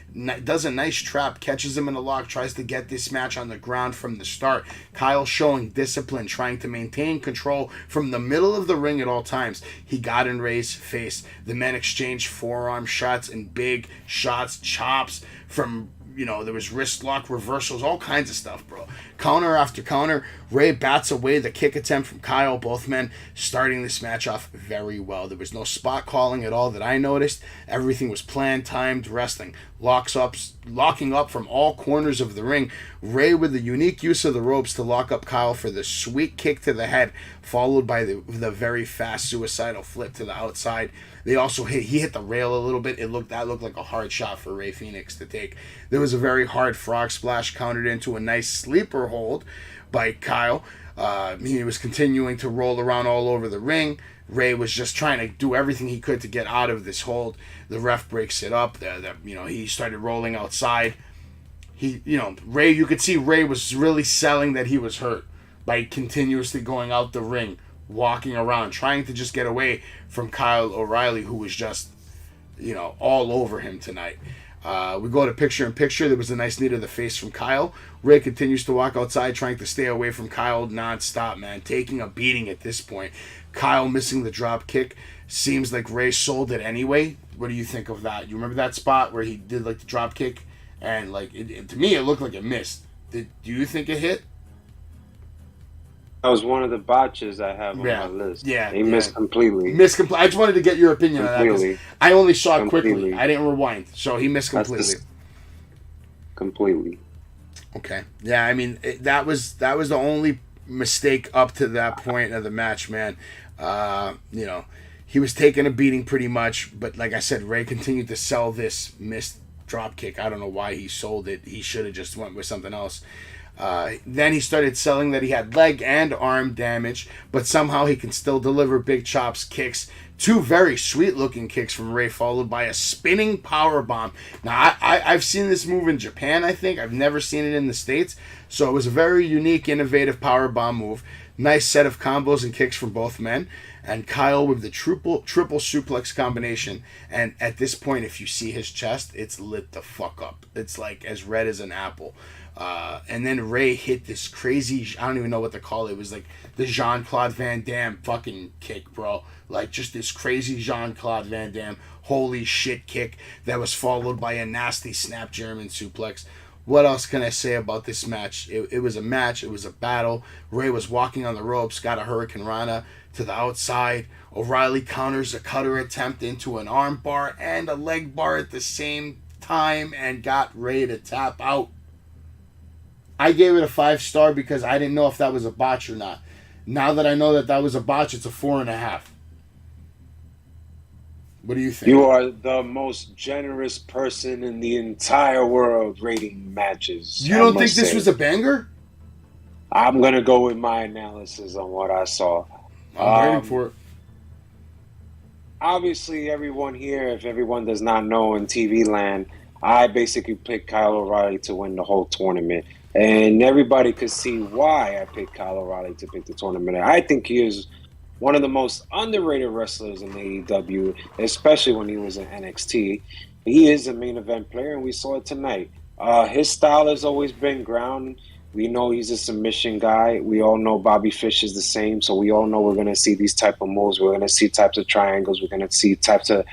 does a nice trap, catches him in a lock, tries to get this match on the ground from the start. Kyle showing discipline, trying to maintain control from the middle of the ring at all times. He got in Ray's face. The men exchanged forearm shots and big shots, chops from there was wrist lock reversals, all kinds of stuff, bro. Counter after counter. Ray bats away the kick attempt from Kyle. Both men starting this match off very well. There was no spot calling at all that I noticed. Everything was planned, timed wrestling. Locking up from all corners of the ring. Ray with the unique use of the ropes to lock up Kyle for the sweet kick to the head, followed by the very fast suicidal flip to the outside. They also he hit the rail a little bit. That looked like a hard shot for Ray Phoenix to take. There was a very hard frog splash countered into a nice sleeper hold by Kyle. He was continuing to roll around all over the ring. Ray was just trying to do everything he could to get out of this hold. The ref breaks it up. He started rolling outside. Ray, you could see Ray was really selling that he was hurt by continuously going out the ring, walking around, trying to just get away from Kyle O'Reilly, who was just, all over him tonight. We go to picture-in-picture. There was a nice knee to the face from Kyle. Ray continues to walk outside, trying to stay away from Kyle nonstop, man. Taking a beating at this point. Kyle missing the drop kick. Seems like Ray sold it anyway. What do you think of that? You remember that spot where he did, the drop kick? And, to me, it looked like it missed. Do you think it hit? That was one of the botches I have on my list. Yeah, he missed completely. I just wanted to get your opinion on that, 'cause I only saw it quickly. I didn't rewind, so he missed completely. Completely. Okay. Yeah, I mean that was the only mistake up to that point of the match, man. He was taking a beating pretty much, but like I said, Ray continued to sell this missed drop kick. I don't know why he sold it. He should have just went with something else. Then he started selling that he had leg and arm damage, but somehow he can still deliver big chops, kicks, two very sweet-looking kicks from Ray, followed by a spinning power bomb. Now, I've seen this move in Japan, I think. I've never seen it in the States, so it was a very unique, innovative power bomb move. Nice set of combos and kicks from both men. And Kyle with the triple suplex combination. And at this point, if you see his chest, it's lit the fuck up. It's like as red as an apple. And then Ray hit this crazy, I don't even know what to call it. It was like the Jean-Claude Van Damme fucking kick, bro. Like just this crazy Jean-Claude Van Damme holy shit kick that was followed by a nasty snap German suplex. What else can I say about this match? It was a match. It was a battle. Ray was walking on the ropes, got a Hurricane Rana to the outside. O'Reilly counters a cutter attempt into an arm bar and a leg bar at the same time and got Ray to tap out. I gave it a 5-star because I didn't know if that was a botch or not. Now that I know that was a botch, it's a 4.5. What do you think? You are the most generous person in the entire world rating matches. You don't think this was a banger? I'm going to go with my analysis on what I saw. I'm waiting for it. Obviously, everyone here, if everyone does not know in TV land, I basically picked Kyle O'Reilly to win the whole tournament. And everybody could see why I picked Kyle O'Reilly to pick the tournament. I think he is one of the most underrated wrestlers in AEW, especially when he was in NXT. He is a main event player, and we saw it tonight. His style has always been ground. We know he's a submission guy. We all know Bobby Fish is the same, so we all know we're going to see these type of moves. We're going to see types of triangles. We're going to see types of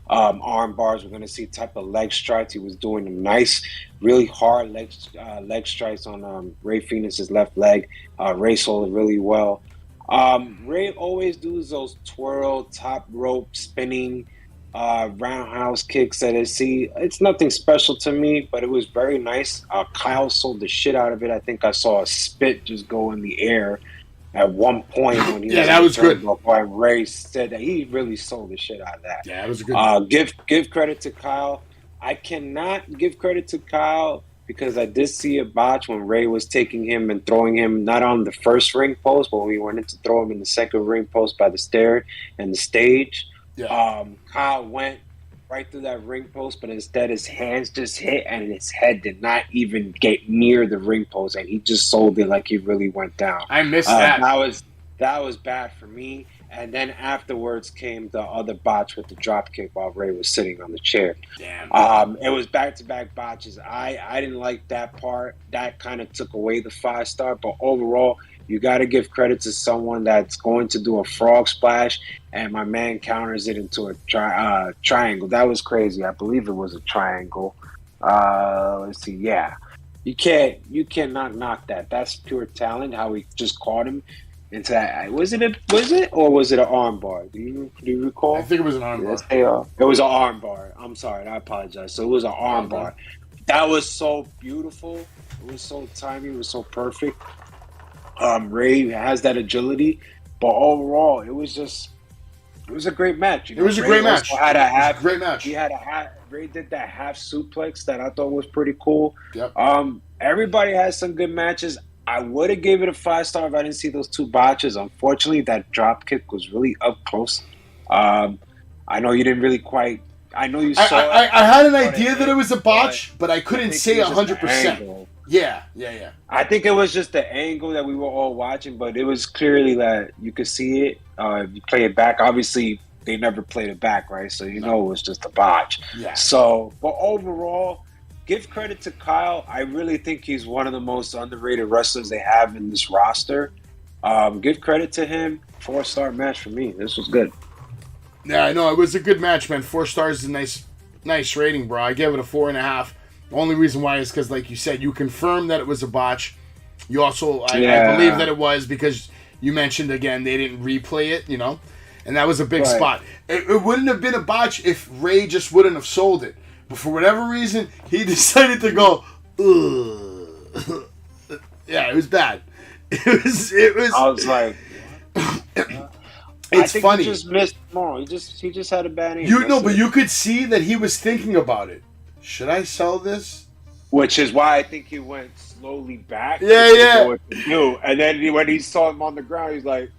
arm bars. We're going to see type of leg strikes. He was doing a nice, really hard leg strikes on Ray Phoenix's left leg. Ray sold it really well. Ray always does those twirl, top rope, spinning, roundhouse kicks that I see. It's nothing special to me, but it was very nice. Kyle sold the shit out of it. I think I saw a spit just go in the air at one point when he that was good. When Ray said that, he really sold the shit out of that. Yeah, it was a good. Give credit to Kyle. I cannot give credit to Kyle because I did see a botch when Ray was taking him and throwing him not on the first ring post, but we wanted to throw him in the second ring post by the stair and the stage. Yeah. Kyle went right through that ring post, but instead his hands just hit and his head did not even get near the ring post, and he just sold it like he really went down. I missed that. That was bad for me. And then afterwards came the other botch with the drop kick while Ray was sitting on the chair. Damn. It was back-to-back botches. I didn't like that part. That kind of took away the 5-star. But overall, you got to give credit to someone that's going to do a frog splash, and my man counters it into a triangle. That was crazy. I believe it was a triangle. Let's see. Yeah, you cannot knock that. That's pure talent. How he just caught him into that. Was it or was it an arm bar? Do you recall? I think it was an arm bar. It was an arm bar. I'm sorry. I apologize. So it was an arm bar. That was so beautiful. It was so timely. It was so perfect. Ray has that agility, but overall, it was a great match. It was a great match. Great match. He had Ray did that half suplex that I thought was pretty cool. Yep. Everybody has some good matches. I would have gave it a 5-star if I didn't see those 2 botches. Unfortunately, that drop kick was really up close. I know you didn't really quite. I know you saw. I had an idea that it was a botch, but I couldn't say 100%. Yeah. I think it was just the angle that we were all watching, but it was clearly that you could see it. If you play it back, obviously they never played it back, right? So it was just a botch. Yeah. So, but overall, give credit to Kyle. I really think he's one of the most underrated wrestlers they have in this roster. Give credit to him. 4-star match for me. This was good. Yeah, I know. It was a good match, man. 4 stars is a nice rating, bro. I gave it a 4.5. The only reason why is because, like you said, you confirmed that it was a botch. You also, I believe that it was because you mentioned, again, they didn't replay it, and that was a big spot. It wouldn't have been a botch if Ray just wouldn't have sold it. But for whatever reason, he decided to go, ugh. Yeah, it was bad. It was. I was like, it's funny. He just missed more. He just had a bad aim. But you could see that he was thinking about it. Should I sell this? Which is why I think he went slowly back. Yeah. And then when he saw him on the ground, he's like,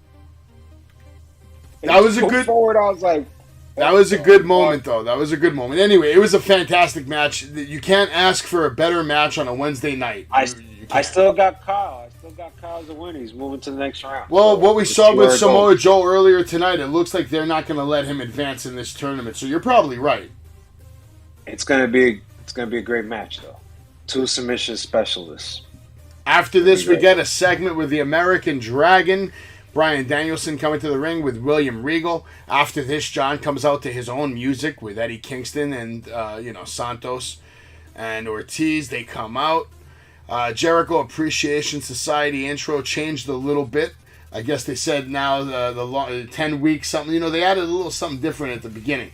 that was a good forward. I was like, that was a good moment, though. That was a good moment. Anyway, it was a fantastic match. You can't ask for a better match on a Wednesday night. I still got Kyle. Kyle as a winner. He's moving to the next round. Well, what we saw with Samoa Joe earlier tonight, it looks like they're not going to let him advance in this tournament. So you're probably right. It's gonna be a great match, though. 2 submission specialists. After this, we get a segment with the American Dragon, Bryan Danielson, coming to the ring with William Regal. After this, John comes out to his own music with Eddie Kingston and Santos and Ortiz. They come out. Jericho Appreciation Society intro changed a little bit. I guess they said now the 10 weeks something. They added a little something different at the beginning.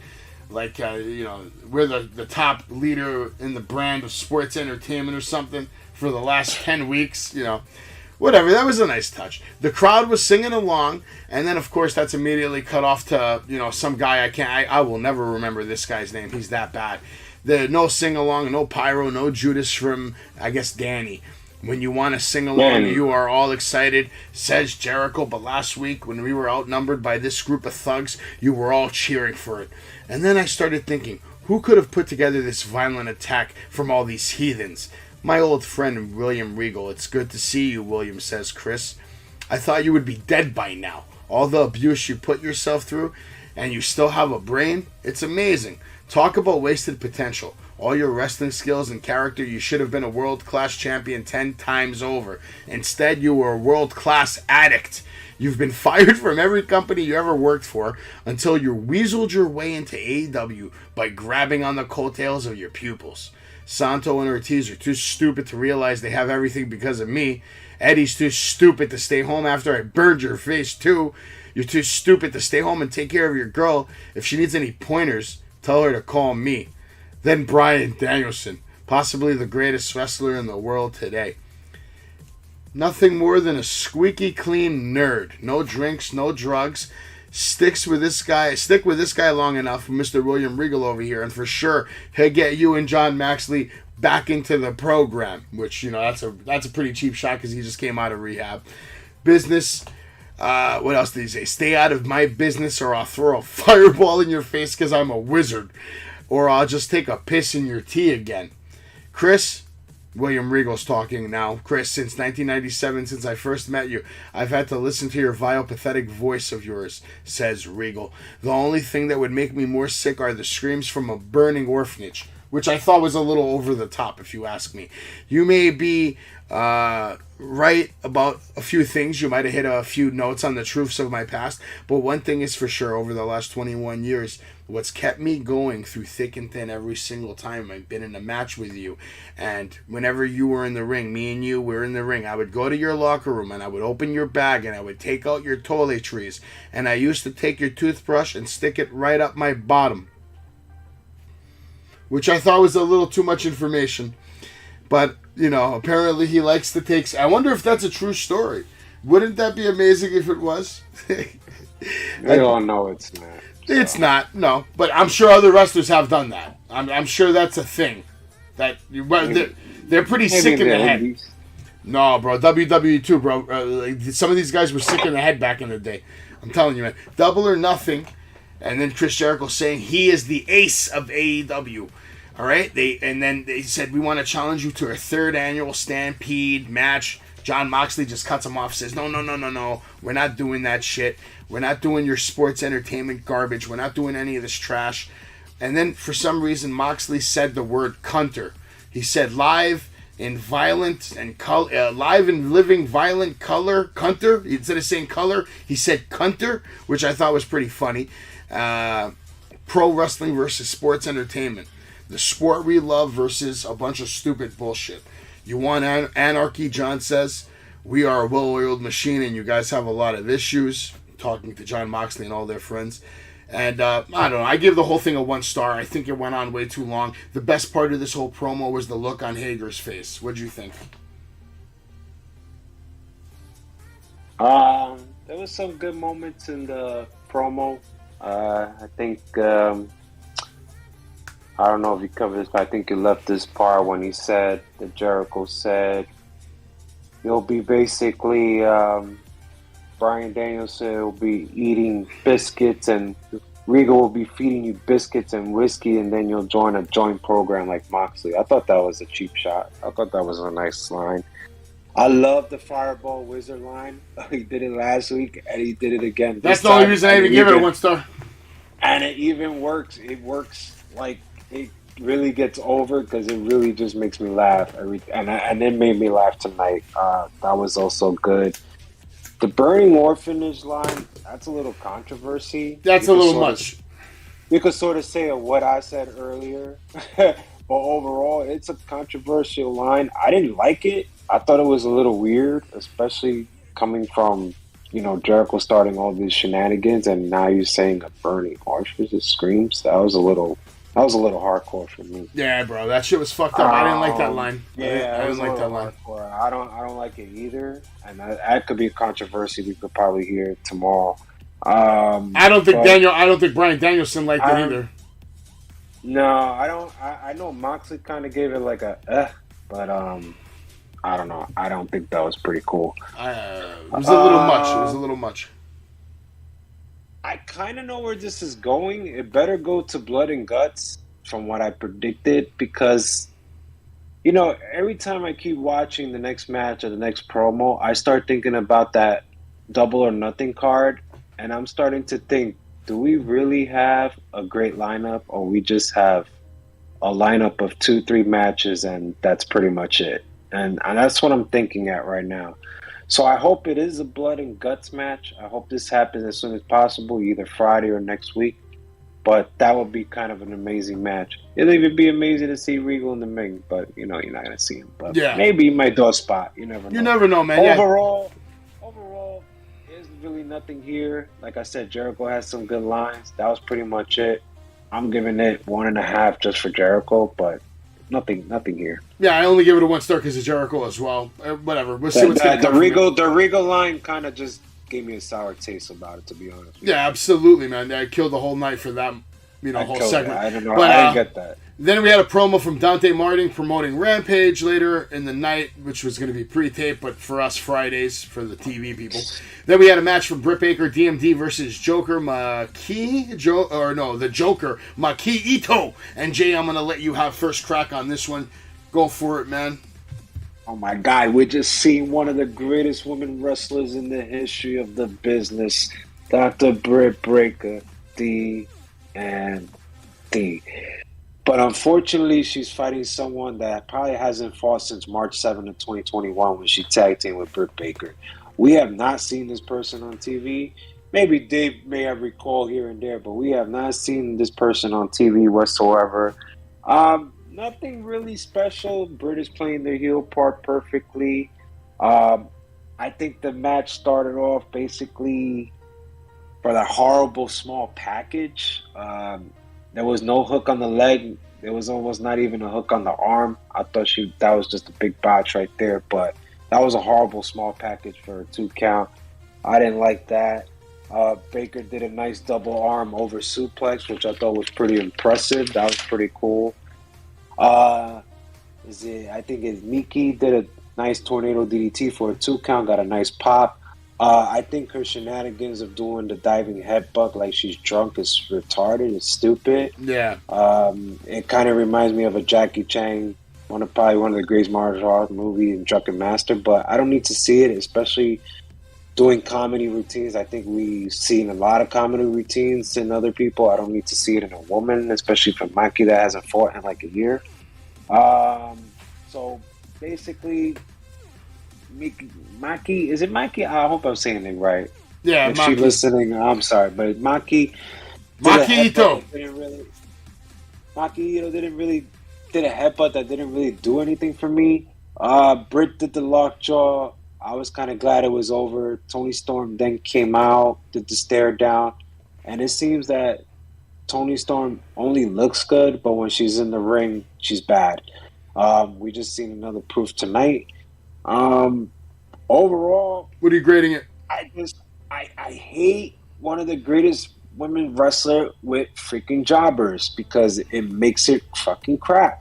Like, we're the top leader in the brand of sports entertainment or something for the last 10 weeks, Whatever, that was a nice touch. The crowd was singing along, and then, of course, that's immediately cut off to, some guy I will never remember this guy's name. He's that bad. No sing-along, no pyro, no Judas from, I guess, Danny. When you want to sing along, you are all excited, says Jericho. But last week, when we were outnumbered by this group of thugs, you were all cheering for it. And then I started thinking, who could have put together this violent attack from all these heathens? My old friend, William Regal. It's good to see you, William, says Chris. I thought you would be dead by now. All the abuse you put yourself through, and you still have a brain? It's amazing. Talk about wasted potential. All your wrestling skills and character, you should have been a world-class champion 10 times over. Instead, you were a world-class addict. You've been fired from every company you ever worked for until you weaseled your way into AEW by grabbing on the coattails of your pupils. Santo and Ortiz are too stupid to realize they have everything because of me. Eddie's too stupid to stay home after I burned your face, too. You're too stupid to stay home and take care of your girl. If she needs any pointers, tell her to call me. Then Bryan Danielson, possibly the greatest wrestler in the world today. Nothing more than a squeaky clean nerd. No drinks, no drugs. Stick with this guy long enough, Mr. William Regal over here, and for sure he'll get you and John Maxley back into the program. Which, that's a pretty cheap shot because he just came out of rehab. Business. What else did he say? Stay out of my business or I'll throw a fireball in your face because I'm a wizard. Or I'll just take a piss in your tea again. Chris, William Regal's talking now. Chris, since 1997, since I first met you, I've had to listen to your vile, pathetic voice of yours, says Regal. The only thing that would make me more sick are the screams from a burning orphanage, which I thought was a little over the top, if you ask me. You may be right about a few things. You might have hit a few notes on the truths of my past, but one thing is for sure, over the last 21 years, what's kept me going through thick and thin every single time I've been in a match with you. And whenever you were in the ring, me and you were in the ring, I would go to your locker room and I would open your bag and I would take out your toiletries. And I used to take your toothbrush and stick it right up my bottom. Which I thought was a little too much information. But, you know, apparently he likes to take... I wonder if that's a true story. Wouldn't that be amazing if it was? We all know it's not. So. It's not, no. But I'm sure other wrestlers have done that. I'm sure that's a thing. That they're pretty sick in the head. Indies. No, bro. WWE too, bro. Some of these guys were sick in the head back in the day. I'm telling you, man. Double or Nothing. And then Chris Jericho saying he is the ace of AEW. All right? Then they said, we want to challenge you to a 3rd annual Stampede match. John Moxley just cuts him off, says, no. We're not doing that shit. We're not doing your sports entertainment garbage. We're not doing any of this trash. And then, for some reason, Moxley said the word cunter. He said live in living violent color, cunter. Instead of saying color, he said cunter, which I thought was pretty funny. Pro wrestling versus sports entertainment. The sport we love versus a bunch of stupid bullshit. You want anarchy, John says. We are a well-oiled machine and you guys have a lot of issues. Talking to John Moxley and all their friends. And I don't know. I give the whole thing a 1 star. I think it went on way too long. The best part of this whole promo was the look on Hager's face. What'd you think? There was some good moments in the promo. I think... I don't know if you covered this, but I think you left this part when he said that Jericho said you'll be basically Bryan Danielson will be eating biscuits and Regal will be feeding you biscuits and whiskey, and then you'll join a joint program like Moxley. I thought that was a cheap shot. I thought that was a nice line. I love the Fireball Wizard line. He did it last week and he did it again. That's the only reason I even give it a 1 star. And it even works. It works like. It really gets over because it really just makes me laugh. And it made me laugh tonight. That was also good. The Burning Orphanage line, that's a little controversy. That's a little much. You could sort of say what I said earlier. But overall, it's a controversial line. I didn't like it. I thought it was a little weird, especially coming from, Jericho starting all these shenanigans and now you're saying a Burning Orphanage. It screams. That was a little hardcore for me. Yeah, bro, that shit was fucked up. I didn't like that line. Yeah, I didn't like that line. Hardcore. I don't like it either, and that could be a controversy we could probably hear tomorrow. I don't think Bryan Danielson liked it either. No, I don't. I know Moxley kind of gave it like a but I don't know. I don't think that was pretty cool. It was a little much. It was a little much. I kind of know where this is going. It better go to blood and guts from what I predicted because, every time I keep watching the next match or the next promo, I start thinking about that Double or Nothing card, and I'm starting to think, do we really have a great lineup or we just have a lineup of 2-3 matches and that's pretty much it? And that's what I'm thinking at right now. So I hope it is a blood and guts match. I hope this happens as soon as possible, either Friday or next week. But that would be kind of an amazing match. It'll even be amazing to see Regal in the ring, but you're not going to see him. But maybe he might do a spot. You never know. You never know, man. Overall, there's really nothing here. Like I said, Jericho has some good lines. That was pretty much it. I'm giving it 1.5 just for Jericho, but nothing here. Yeah, I only give it a 1 star because of Jericho as well. Whatever. We'll see what's going to come. The Regal line kind of just gave me a sour taste about it, to be honest. Yeah, absolutely, man. I killed the whole night for that, whole segment. I don't know. I didn't get that. Then we had a promo from Dante Martin promoting Rampage later in the night, which was going to be pre-taped, but for us, Fridays, for the TV people. Then we had a match from Baker Dmd versus Joker the Joker, Maki Ito. And Jay, I'm going to let you have first crack on this one. Go for it, man. Oh my God, we're just seeing one of the greatest women wrestlers in the history of the business, Dr. Britt Baker Dmd. But unfortunately, she's fighting someone that probably hasn't fought since March 7th of 2021 when she tagged teamed with Britt Baker. We have not seen this person on TV. maybe Dave may have recall here and there, but we have not seen this person on TV whatsoever. Nothing really special. Britt is playing the heel part perfectly. I think the match started off basically for the horrible small package. There was no hook on the leg. There was almost not even a hook on the arm. I thought that was just a big botch right there, but that was a horrible small package for a 2 count. I didn't like that. Baker did a nice double arm over suplex, which I thought was pretty impressive. That was pretty cool. I think Miki did a nice tornado DDT for a 2 count, got a nice pop. I think her shenanigans of doing the diving headbutt like she's drunk is retarded. It's stupid. Yeah. It kind of reminds me of a Jackie Chan, probably one of the greatest martial arts movies, Drunken Master. But I don't need to see it, especially doing comedy routines. I think we've seen a lot of comedy routines in other people. I don't need to see it in a woman, especially for Maki that hasn't fought in like a year. So basically, Maki, is it Maki? I hope I'm saying it right. Yeah, if she's listening, I'm sorry, but Maki Ito did a headbutt that didn't really do anything for me. Britt did the lockjaw. I was kind of glad it was over. Toni Storm then came out, did the stare down, and it seems that Toni Storm only looks good, but when she's in the ring, she's bad. We just seen another proof tonight. Overall, what are you grading it? I hate one of the greatest women wrestler with freaking jobbers because it makes it fucking crap.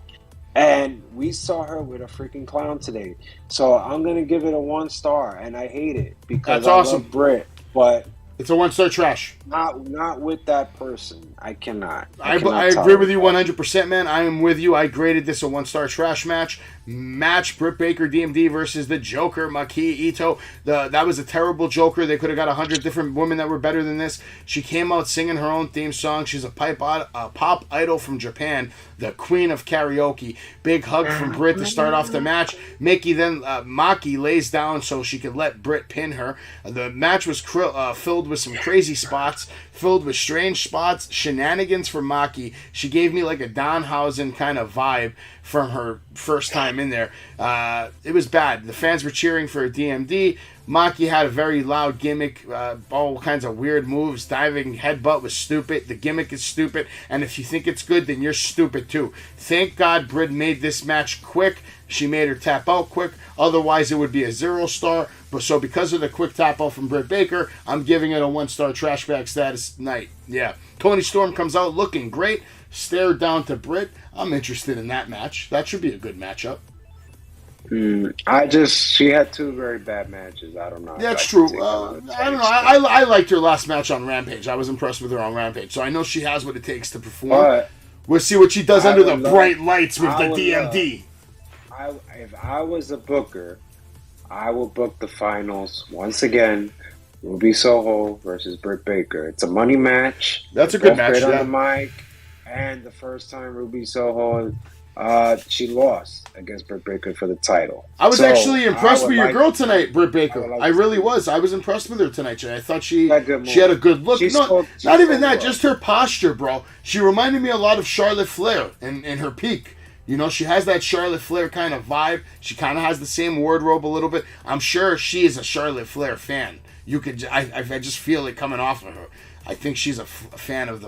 And we saw her with a freaking clown today. So I'm going to give it a 1 star, and I hate it because That's awesome. love Britt, but it's a 1-star trash. Not with that person. I cannot. I agree with you 100%, man. I am with you. I graded this a 1-star trash match. Britt Baker Dmd versus the Joker, Maki Ito. That was a terrible Joker. They could have got 100 different women that were better than this. She came out singing her own theme song. She's a pop idol from Japan, the queen of karaoke. Big hug from Britt to start off the match. Maki lays down so she could let Britt pin her. The match was filled with some crazy spots, filled with strange spots, shenanigans for Maki. She gave me like a Danhausen kind of vibe from her first time in there. It was bad. The fans were cheering for DMD. Maki had a very loud gimmick, all kinds of weird moves. Diving headbutt was stupid. The gimmick is stupid. And if you think it's good, then you're stupid too. Thank God Britt made this match quick. She made her tap out quick. Otherwise, it would be a 0 star. So because of the quick tap out from Britt Baker, I'm giving it a 1-star trash bag status night. Yeah. Toni Storm comes out looking great. Stared down to Britt. I'm interested in that match. That should be a good matchup. She had 2 very bad matches. I don't know. Yeah, it's true. I don't know. I liked her last match on Rampage. I was impressed with her on Rampage. So I know she has what it takes to perform. But we'll see what she does under the bright lights with the DMD. If I was a booker, I will book the finals once again. Ruby Soho versus Britt Baker. It's a money match. That's a good match. On the mic. And the first time Ruby Soho, she lost against Britt Baker for the title. I was actually impressed with your girl tonight, Britt Baker. I really was. I was impressed with her tonight. I thought she had a good look. Not even that, just her posture, bro. She reminded me a lot of Charlotte Flair in her peak. You know, she has that Charlotte Flair kind of vibe. She kind of has the same wardrobe a little bit. I'm sure she is a Charlotte Flair fan. I just feel it coming off of her. I think she's a fan of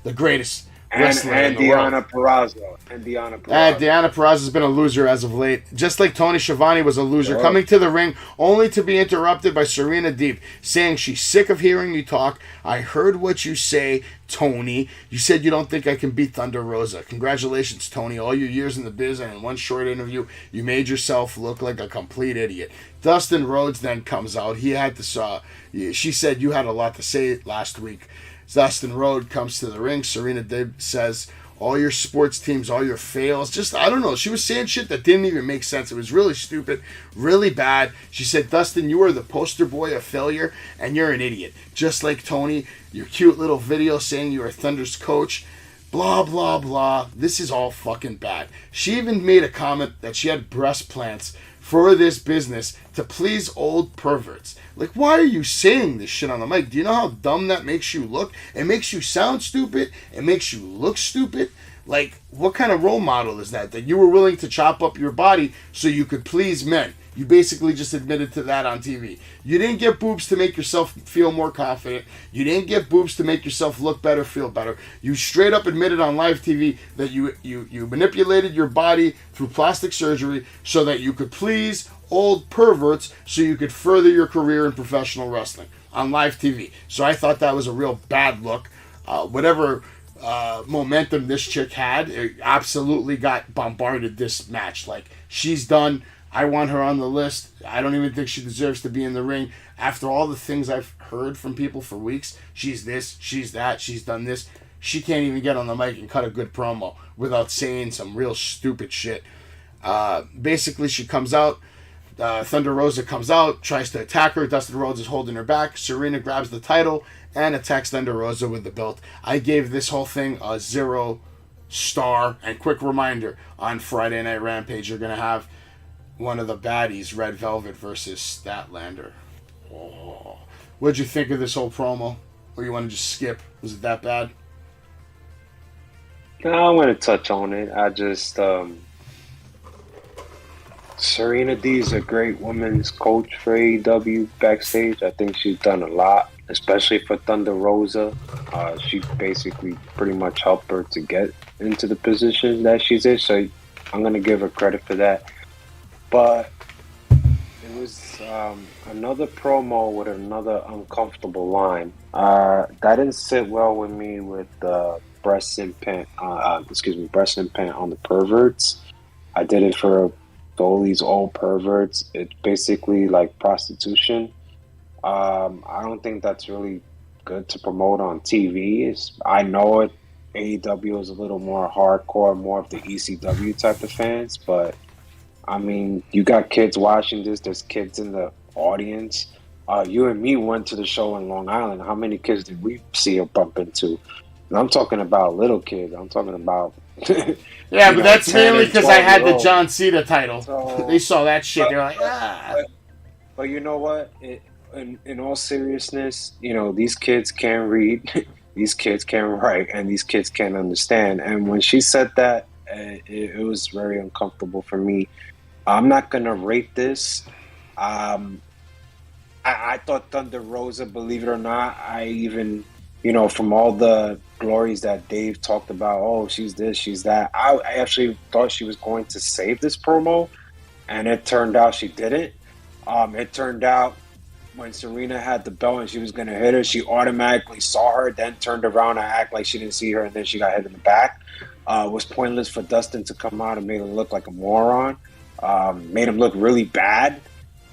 the greatest wrestler in the world. And Deonna Purrazzo. Deonna Purrazzo has been a loser as of late. Just like Tony Schiavone was a loser, coming to the ring only to be interrupted by Serena Deeb, saying she's sick of hearing you talk. I heard what you say, Tony. You said you don't think I can beat Thunder Rosa. Congratulations, Tony. All your years in the biz and in one short interview, you made yourself look like a complete idiot. Dustin Rhodes then comes out. She said you had a lot to say last week. Dustin Rhodes comes to the ring. Serena Deeb says, all your sports teams, all your fails. Just, I don't know. She was saying shit that didn't even make sense. It was really stupid, really bad. She said, Dustin, you are the poster boy of failure, and you're an idiot. Just like Tony, your cute little video saying you are Thunder's coach. Blah, blah, blah. This is all fucking bad. She even made a comment that she had breast plants for this business to please old perverts. Like, why are you saying this shit on the mic? Do you know how dumb that makes you look? It makes you sound stupid. It makes you look stupid. Like, what kind of role model is that? That you were willing to chop up your body so you could please men. You basically just admitted to that on TV. You didn't get boobs to make yourself feel more confident. You didn't get boobs to make yourself look better, feel better. You straight up admitted on live TV that you manipulated your body through plastic surgery so that you could please old perverts so you could further your career in professional wrestling on live TV. So I thought that was a real bad look. Whatever momentum this chick had, it absolutely got bombarded this match. Like, she's done. I want her on the list. I don't even think she deserves to be in the ring. After all the things I've heard from people for weeks, she's this, she's that, she's done this. She can't even get on the mic and cut a good promo without saying some real stupid shit. Basically, she comes out. Thunder Rosa comes out, tries to attack her. Dustin Rhodes is holding her back. Serena grabs the title and attacks Thunder Rosa with the belt. I gave this whole thing a 0 star. And quick reminder, on Friday Night Rampage, you're going to have one of the baddies, Red Velvet versus Statlander. Oh. What'd you think of this whole promo? Or you want to just skip? Was it that bad? No, I'm going to touch on it. I just, Serena D is a great women's coach for AEW backstage. I think she's done a lot, especially for Thunder Rosa. She basically pretty much helped her to get into the position that she's in, so I'm going to give her credit for that. But it was another promo with another uncomfortable line. That didn't sit well with me with breast implant on the perverts. I did it for all these old perverts. It's basically like prostitution. I don't think that's really good to promote on TV. I know it. AEW is a little more hardcore, more of the ECW type of fans, but I mean, you got kids watching this. There's kids in the audience. You and me went to the show in Long Island. How many kids did we see or bump into? And I'm talking about little kids. I'm talking about... yeah, but that's mainly because I had the John Cena title. So, they saw that shit. They're like, ah. But you know what? In all seriousness, you know, these kids can read, these kids can write, and these kids can understand. And when she said that, it was very uncomfortable for me. I'm not going to rate this. I thought Thunder Rosa, believe it or not, I even, you know, from all the glories that Dave talked about, oh, she's this, she's that, I actually thought she was going to save this promo, and it turned out she didn't. It turned out when Serena had the belt and she was going to hit her, she automatically saw her, then turned around and act like she didn't see her, and then she got hit in the back. It was pointless for Dustin to come out and make him look like a moron. Made him look really bad,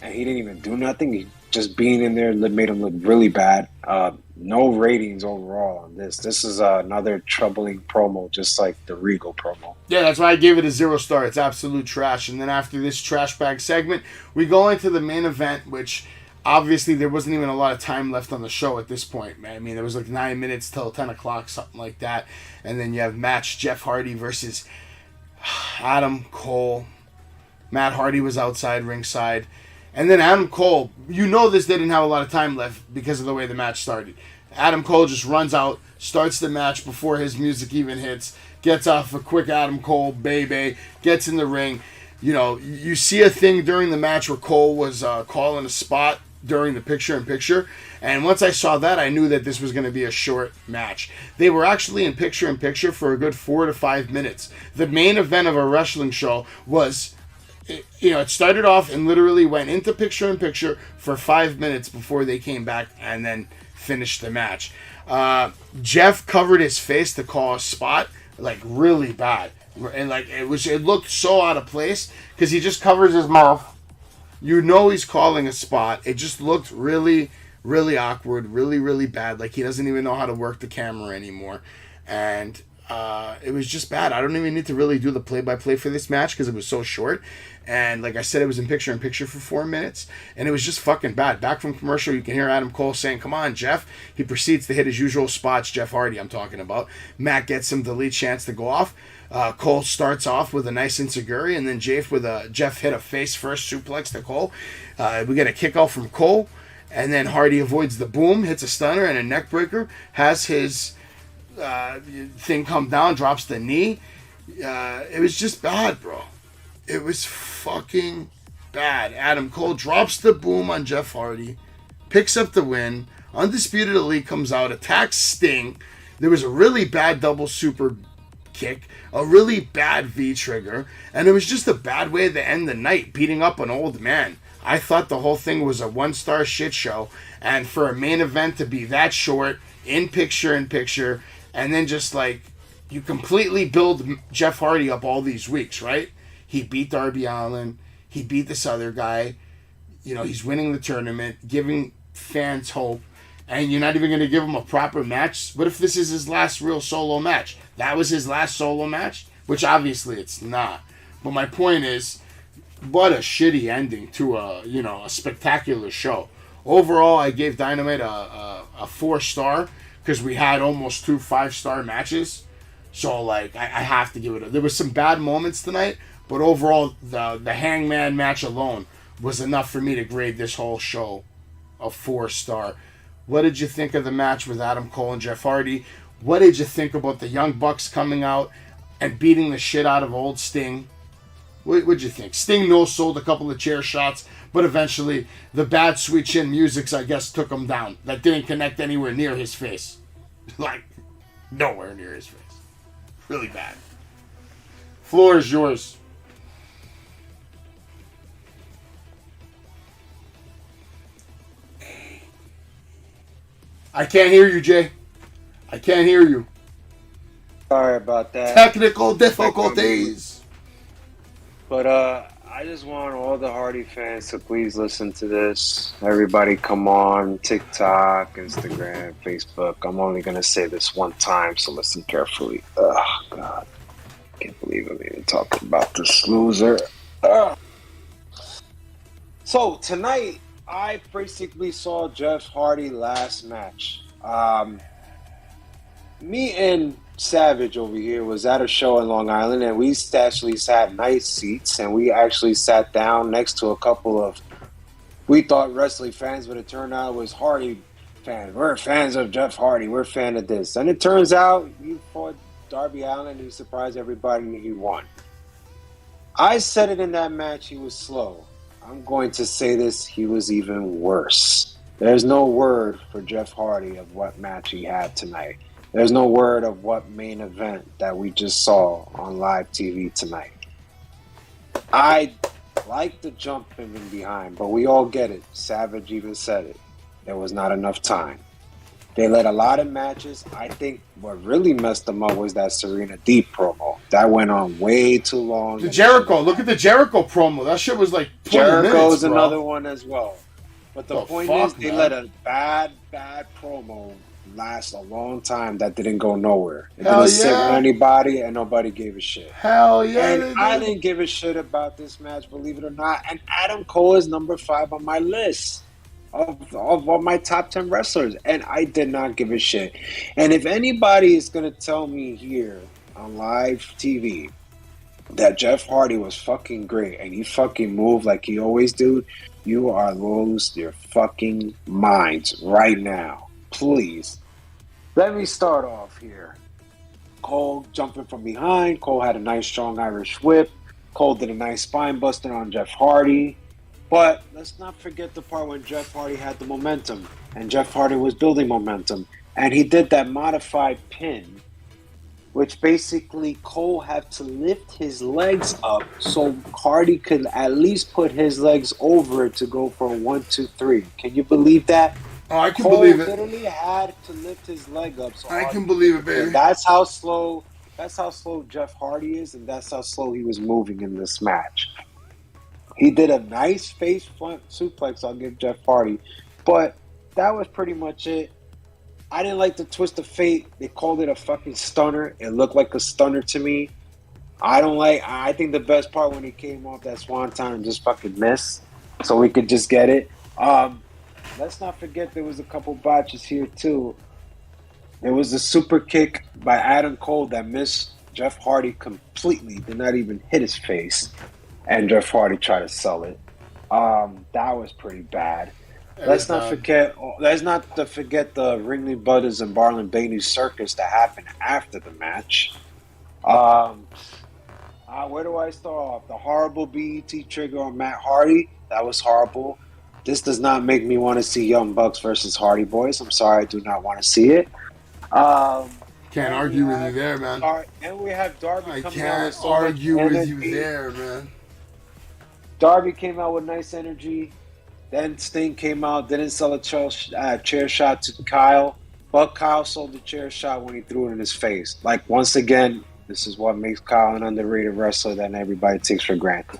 and he didn't even do nothing. He just being in there made him look really bad. No ratings overall on this. This is another troubling promo, just like the Regal promo. Yeah, that's why I gave it a 0 star. It's absolute trash. And then after this trash bag segment, we go into the main event, which obviously there wasn't even a lot of time left on the show at this point, man. I mean, there was like 9 minutes till 10 o'clock, something like that. And then you have match Jeff Hardy versus Adam Cole. Matt Hardy was outside ringside. And then Adam Cole, you know this didn't have a lot of time left because of the way the match started. Adam Cole just runs out, starts the match before his music even hits, gets off a quick Adam Cole, baby, gets in the ring. You know, you see a thing during the match where Cole was calling a spot during the picture-in-picture. And once I saw that, I knew that this was going to be a short match. They were actually in picture-in-picture for a good 4 to 5 minutes. The main event of a wrestling show was... it started off and literally went into picture-in-picture for 5 minutes before they came back and then finished the match. Jeff covered his face to call a spot, like, really bad. And, like, it looked so out of place because he just covers his mouth. You know he's calling a spot. It just looked really, really awkward, really, really bad. Like, he doesn't even know how to work the camera anymore. And It was just bad. I don't even need to really do the play-by-play for this match because it was so short. And like I said, it was in picture-in-picture for 4 minutes. And it was just fucking bad. Back from commercial, you can hear Adam Cole saying, "Come on, Jeff." He proceeds to hit his usual spots, Jeff Hardy I'm talking about. Matt gets him the lead chance to go off. Cole starts off with a nice enziguri, and then Jeff hit a face-first suplex to Cole. We get a kick out from Cole. And then Hardy avoids the boom, hits a stunner and a neck breaker, has his thing come down, drops the knee. It was just bad, bro. It was fucking bad. Adam Cole drops the boom on Jeff Hardy, picks up the win. Undisputed Elite comes out, attacks Sting. There was a really bad double super kick, a really bad V-trigger, and it was just a bad way to end the night, beating up an old man. I thought the whole thing was a 1-star shit show, and for a main event to be that short, in picture, and then just like, you completely build Jeff Hardy up all these weeks, right? He beat Darby Allin, he beat this other guy, he's winning the tournament, giving fans hope, and you're not even going to give him a proper match? What if this is his last real solo match? That was his last solo match? Which obviously it's not. But my point is, what a shitty ending to a spectacular show. Overall, I gave Dynamite a 4-star because we had almost 2 5-star matches. So like I have to give it there was some bad moments tonight, but overall the Hangman match alone was enough for me to grade this whole show a 4-star. What did you think of the match with Adam Cole and Jeff Hardy? What did you think about the Young Bucks coming out and beating the shit out of old Sting? What'd you think? Sting no-sold a couple of chair shots, but eventually the bad Sweet Chin Musics, I guess, took him down. That didn't connect anywhere near his face. Like, nowhere near his face. Really bad. Floor is yours. I can't hear you, Jay. I can't hear you. Sorry about that. Technical difficulties. But I just want all the Hardy fans to please listen to this. Everybody come on TikTok, Instagram, Facebook. I'm only going to say this one time, so listen carefully. Oh, God. I can't believe I'm even talking about this loser. So, tonight, I basically saw Jeff Hardy last match. Me and Savage over here was at a show in Long Island, and we actually sat nice seats, and we actually sat down next to a couple of, we thought wrestling fans, but it turned out it was Hardy fans. We're fans of Jeff Hardy. We're a fan of this. And it turns out he fought Darby Allin. He surprised everybody and he won. I said it in that match, he was slow. I'm going to say this, he was even worse. There's no word for Jeff Hardy of what match he had tonight. There's no word of what main event that we just saw on live TV tonight. I like the jump in behind, but we all get it. Savage even said it. There was not enough time. They led a lot of matches. I think what really messed them up was that Serena Deeb promo. That went on way too long. The Jericho. Look at the Jericho promo. That shit was like 20 Jericho's minutes, bro. another one as well. But the point is, they let a bad promo last a long time that didn't go nowhere. It didn't sit with anybody, and nobody gave a shit. Hell yeah. And I didn't give a shit about this match, believe it or not. And Adam Cole is number 5 on my list of my top 10 wrestlers, and I did not give a shit. And if anybody is going to tell me here on live TV that Jeff Hardy was fucking great and he fucking moved like he always do, you are lose your fucking minds right now. Please. Let me start off here. Cole jumping from behind. Cole had a nice strong Irish whip. Cole did a nice spine buster on Jeff Hardy. But let's not forget the part when Jeff Hardy had the momentum. And Jeff Hardy was building momentum. And he did that modified pin, which basically Cole had to lift his legs up so Hardy could at least put his legs over to go for a 1, 2, 3. Can you believe that? Oh, I can Cole believe it. literally had to lift his leg up. So I can believe it, baby. And that's how slow Jeff Hardy is, and that's how slow he was moving in this match. He did a nice face front suplex, I'll give Jeff Hardy. But that was pretty much it. I didn't like the twist of fate. They called it a fucking stunner. It looked like a stunner to me. I think the best part when he came off that swanton and just fucking missed, so we could just get it. Let's not forget there was a couple botches here too. There was a super kick by Adam Cole that missed Jeff Hardy completely. Did not even hit his face, and Jeff Hardy tried to sell it. That was pretty bad. Let's not forget the Ringley Brothers and Barlin Bailey circus that happened after the match. Where do I start off? The horrible BET trigger on Matt Hardy. That was horrible. This does not make me want to see Young Bucks versus Hardy Boys. I'm sorry, I do not want to see it. Can't argue with you there, man. And we have Darby I coming out with can't argue with you there, man. Darby came out with nice energy. Then Sting came out, didn't sell a chair shot to Kyle. But Kyle sold the chair shot when he threw it in his face. Like, once again, this is what makes Kyle an underrated wrestler that everybody takes for granted.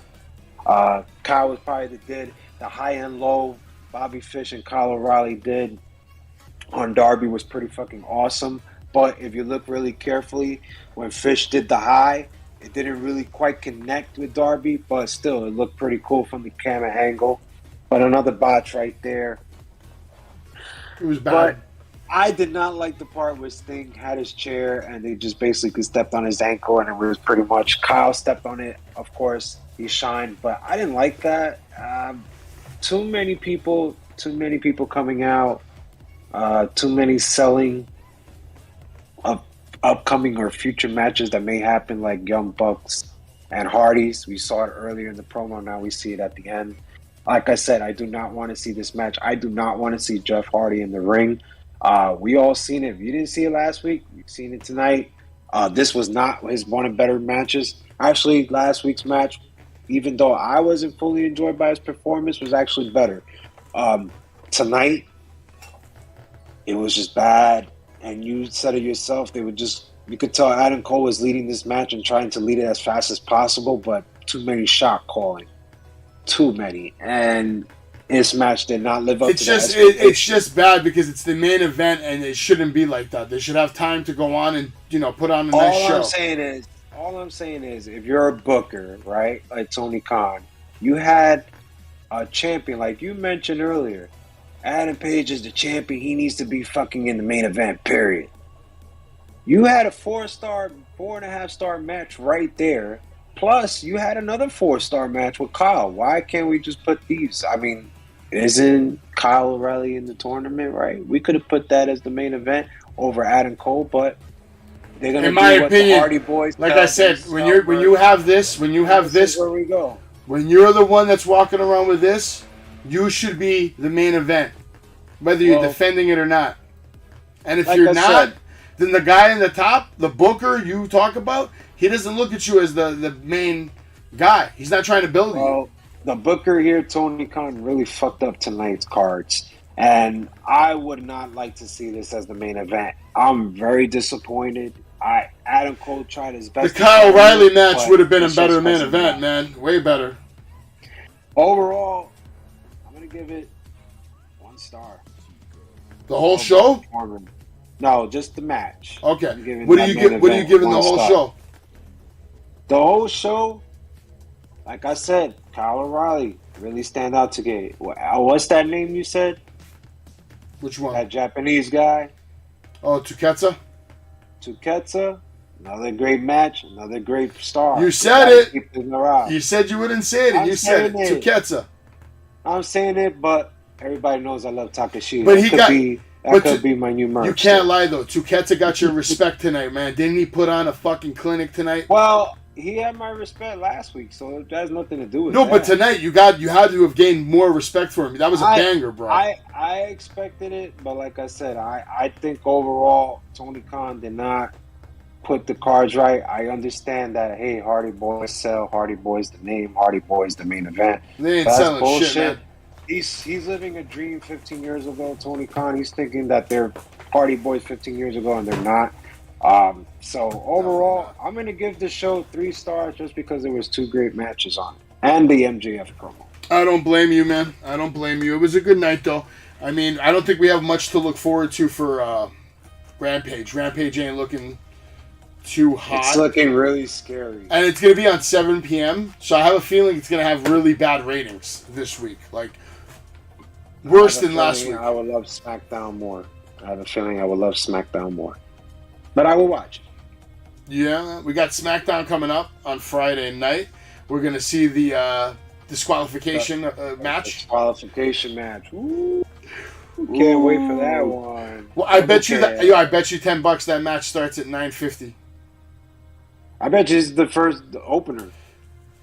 Kyle was probably the high and low Bobby Fish and Kyle O'Reilly did on Darby was pretty fucking awesome. But if you look really carefully, when Fish did the high, it didn't really quite connect with Darby, but still, it looked pretty cool from the camera angle. But another botch right there. It was bad. But I did not like the part where Sting had his chair and they just basically stepped on his ankle, and it was pretty much Kyle stepped on it. Of course, he shined, but I didn't like that. Too many people coming out, too many selling of upcoming or future matches that may happen, like Young Bucks and Hardys. We saw it earlier in the promo. Now we see it at the end. Like I said, I do not want to see this match. I do not want to see Jeff Hardy in the ring. We all seen it. If you didn't see it last week, you've seen it tonight. This was not one of better matches. Actually, last week's match, even though I wasn't fully enjoyed by his performance, was actually better. Tonight, it was just bad. And you said it yourself. You could tell Adam Cole was leading this match and trying to lead it as fast as possible, but too many shot calling. Too many. And this match did not live up to that. It's just bad because it's the main event and it shouldn't be like that. They should have time to go on and, put on a nice show. All I'm saying is, if you're a booker, right, like Tony Khan, you had a champion, like you mentioned earlier. Adam Page is the champion. He needs to be fucking in the main event, period. You had a 4.5-star match right there. Plus, you had another 4-star match with Kyle. Why can't we just put these? I mean, isn't Kyle O'Reilly in the tournament, right? We could have put that as the main event over Adam Cole, but they're gonna. In my opinion, the Hardy Boys. Like I said, when you have this, where we go. When you're the one that's walking around with this, you should be the main event, whether you're defending it or not. And if you're not, then the guy in the top, the booker you talk about, he doesn't look at you as the main guy. He's not trying to build you. The booker here, Tony Khan, really fucked up tonight's cards. And I would not like to see this as the main event. I'm very disappointed. Adam Cole tried his best. The Kyle O'Reilly match would have been a better main event, man. Way better. Overall, I'm going to give it 1 star. The whole show? No, just the match. Okay. What are you giving the whole show? The whole show, like I said, Kyle O'Reilly really stand out to get. What's that name you said? Which one? That Japanese guy. Oh, Tuketsa? Another great match, another great star. You said it. You said you wouldn't say it, and you said it. Tuketsa. I'm saying it, but everybody knows I love Takashita. But that could be my new merch. You can't lie, though. Tuketsa got your respect tonight, man. Didn't he put on a fucking clinic tonight? Well, he had my respect last week, so it has nothing to do with that. No, but tonight you had to have gained more respect for him. That was a banger, bro. I expected it, but like I said, I think overall Tony Khan did not put the cards right. I understand that, hey, Hardy Boys sell, Hardy Boys the name, Hardy Boys the main event. They ain't selling bullshit, man. He's living a dream 15 years ago, Tony Khan. He's thinking that they're Hardy Boys 15 years ago, and they're not. So overall, I'm going to give the show 3 stars just because there was 2 great matches on it. And the MJF promo. I don't blame you, man. I don't blame you. It was a good night, though. I mean, I don't think we have much to look forward to for Rampage. Rampage ain't looking too hot. It's looking really scary. And it's going to be on 7 p.m., so I have a feeling it's going to have really bad ratings this week. Like, worse than last week. I would love SmackDown more. I have a feeling I would love SmackDown more. But I will watch. Yeah, we got SmackDown coming up on Friday night. We're going to see the disqualification match. Disqualification match. Ooh. Can't wait for that one. Well, I bet you $10 that match starts at 9:50. I bet you it's the first opener.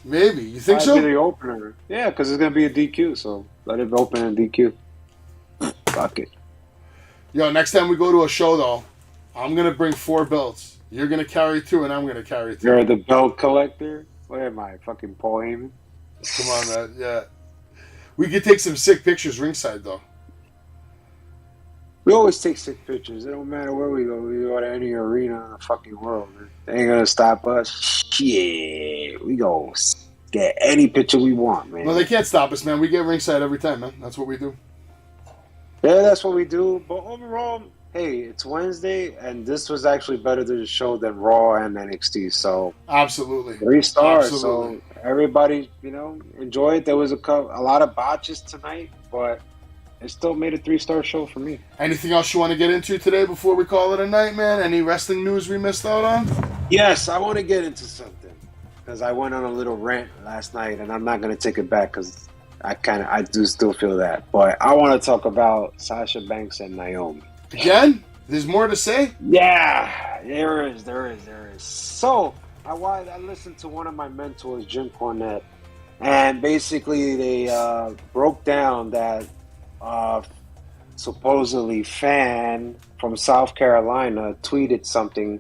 Maybe. You think so? The opener. Yeah, because it's going to be a DQ, so let it open in DQ. Fuck it. Yo, next time we go to a show, though, I'm going to bring 4 belts. You're going to carry 2, and I'm going to carry 2. You're the belt collector? What am I, fucking Paul Heyman? Come on, man. Yeah. We could take some sick pictures ringside, though. We always take sick pictures. It don't matter where we go. We go to any arena in the fucking world. Man. They ain't going to stop us. Yeah. We go get any picture we want, man. No, they can't stop us, man. We get ringside every time, man. That's what we do. Yeah, that's what we do. But overall, hey, it's Wednesday, and this was actually better to the show than Raw and NXT. So absolutely, 3 stars. Absolutely. So everybody, enjoy it. There was a lot of botches tonight, but it still made a 3-star show for me. Anything else you want to get into today before we call it a night, man? Any wrestling news we missed out on? Yes, I want to get into something because I went on a little rant last night, and I'm not going to take it back because I do still feel that. But I want to talk about Sasha Banks and Naomi. Again? There's more to say? Yeah, there is. So, I listened to one of my mentors, Jim Cornette, and basically they broke down that supposedly fan from South Carolina tweeted something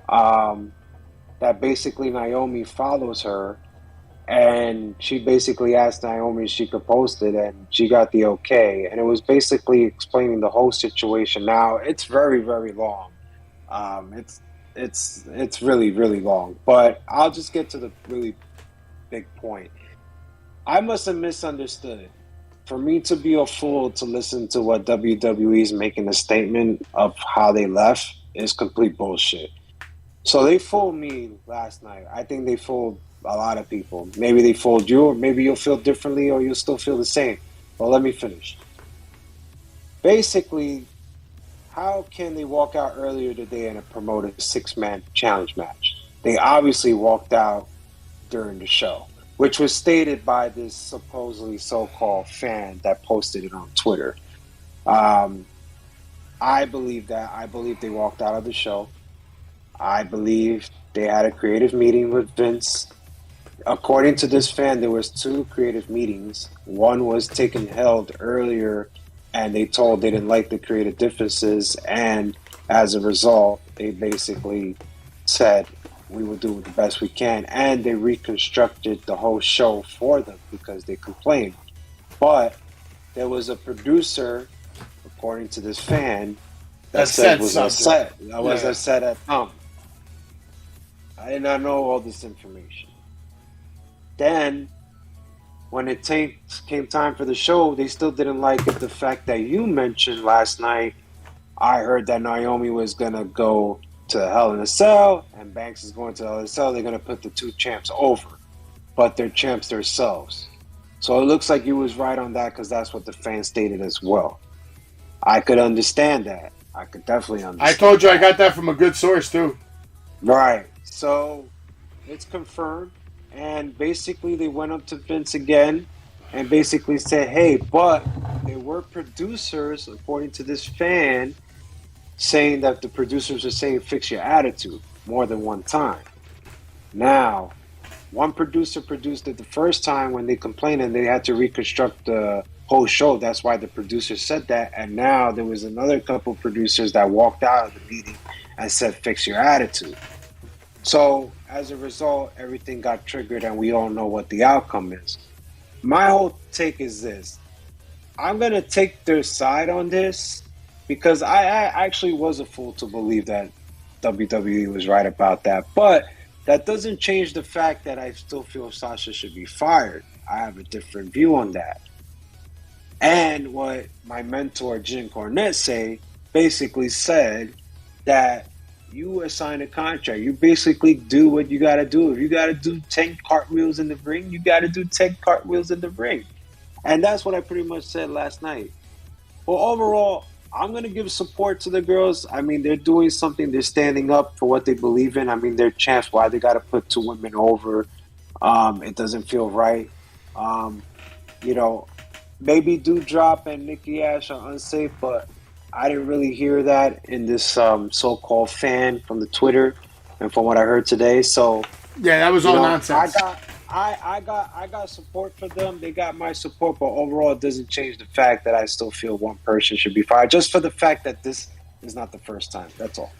that basically Naomi follows her, and she basically asked Naomi if she could post it, and she got the okay. And it was basically explaining the whole situation. Now it's very, very long. It's really, really long. But I'll just get to the really big point. I must have misunderstood. For me to be a fool to listen to what WWE is making a statement of how they left is complete bullshit. So they fooled me last night. I think they fooled a lot of people. Maybe they fooled you, or maybe you'll feel differently, or you'll still feel the same. Well, let me finish. Basically, how can they walk out earlier today and promote a 6-man challenge match? They obviously walked out during the show, which was stated by this supposedly so-called fan that posted it on Twitter. I believe that. I believe they walked out of the show. I believe they had a creative meeting with Vince. According to this fan, there was 2 creative meetings. One was held earlier, and they told they didn't like the creative differences, and as a result, they basically said, we will do the best we can, and they reconstructed the whole show for them because they complained. But there was a producer, according to this fan, that said was upset. I was upset at them. I did not know all this information. Then, when it came time for the show, they still didn't like it. The fact that you mentioned last night, I heard that Naomi was going to go to Hell in a Cell, and Banks is going to Hell in a Cell. They're going to put the 2 champs over, but they're champs themselves. So it looks like you was right on that because that's what the fan stated as well. I could understand that. I could definitely understand. I told you I got that from a good source, too. Right. So it's confirmed. And basically they went up to Vince again and basically said, hey, but there were producers, according to this fan, saying that the producers are saying fix your attitude more than one time. Now, one producer produced it the first time when they complained and they had to reconstruct the whole show. That's why the producer said that. And now there was another couple producers that walked out of the meeting and said fix your attitude. So as a result, everything got triggered and we all know what the outcome is. My whole take is this. I'm going to take their side on this because I actually was a fool to believe that WWE was right about that. But that doesn't change the fact that I still feel Sasha should be fired. I have a different view on that. And what my mentor, Jim Cornette, basically said that you assign a contract. You basically do what you got to do. If you got to do 10 cartwheels in the ring, you got to do 10 cartwheels in the ring. And that's what I pretty much said last night. Well, overall, I'm going to give support to the girls. I mean, they're doing something. They're standing up for what they believe in. I mean, they're champs. Why they got to put 2 women over? It doesn't feel right. You know, maybe Doudrop and Nikki Ash are unsafe, but I didn't really hear that in this so-called fan from the Twitter and from what I heard today. So yeah, that was all nonsense. I got support for them. They got my support, but overall, it doesn't change the fact that I still feel one person should be fired, just for the fact that this is not the first time. That's all.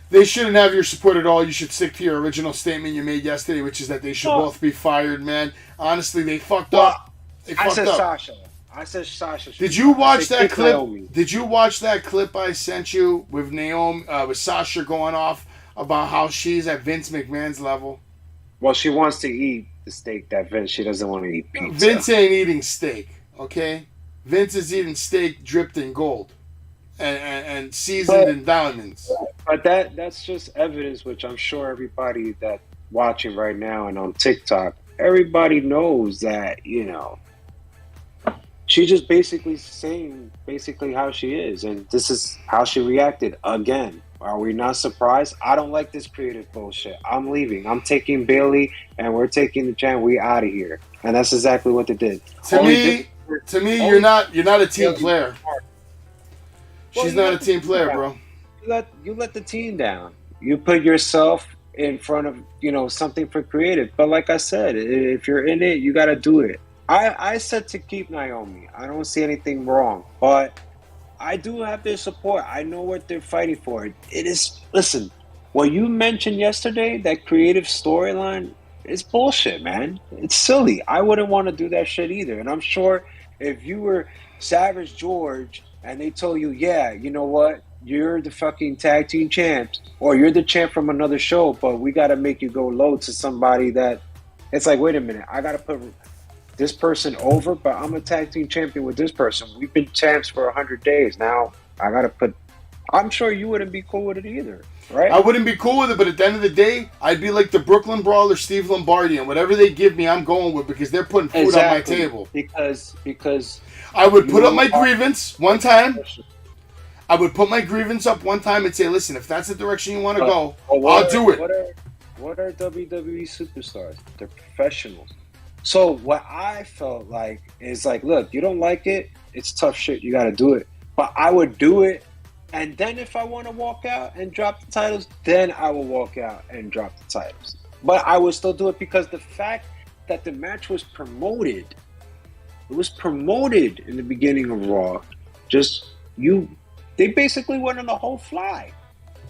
They shouldn't have your support at all. You should stick to your original statement you made yesterday, which is that they should both be fired, man. Honestly, they fucked up. I said Sasha. Did you watch that clip? Naomi. Did you watch that clip I sent you with Naomi, with Sasha going off about how she's at Vince McMahon's level? Well, she wants to eat the steak that Vince. She doesn't want to eat pizza. Vince ain't eating steak, okay? Vince is eating steak dripped in gold and seasoned in diamonds. But that's just evidence, which I'm sure everybody that watching right now and on TikTok, everybody knows that, you know, she's just basically saying how she is, and this is how she reacted again. Are we not surprised? I don't like this creative bullshit. I'm leaving. I'm taking Bailey, and we're taking the champ. We out of here, and that's exactly what they did. To me, you're not a team player. She's not a team player, bro. You let the team down. You put yourself in front of, you know, something for creative. But like I said, if you're in it, you got to do it. I said to keep Naomi. I don't see anything wrong, but I do have their support. I know what they're fighting for. It is, listen, what you mentioned yesterday, that creative storyline, is bullshit, man. It's silly. I wouldn't want to do that shit either. And I'm sure if you were Savage George and they told you, yeah, you know what, you're the fucking tag team champs, or you're the champ from another show, but we got to make you go low to somebody that, it's like, wait a minute, I got to put this person over, but I'm a tag team champion with this person. We've been champs for 100 days. Now I got to put, I'm sure you wouldn't be cool with it either, right? I wouldn't be cool with it, but at the end of the day, I'd be like the Brooklyn Brawler, Steve Lombardi, and whatever they give me, I'm going with, because they're putting food on my table. Because I would put up my grievance one time. I would put my grievance up one time and say, listen, if that's the direction you want to go, I'll do it. What are WWE superstars? They're professionals. So what I felt like is like, look, you don't like it, it's tough shit, you got to do it. But I would do it, and then if I want to walk out and drop the titles, then I will walk out and drop the titles. But I would still do it because the fact that the match was promoted, it was promoted in the beginning of Raw. They basically went on the whole fly.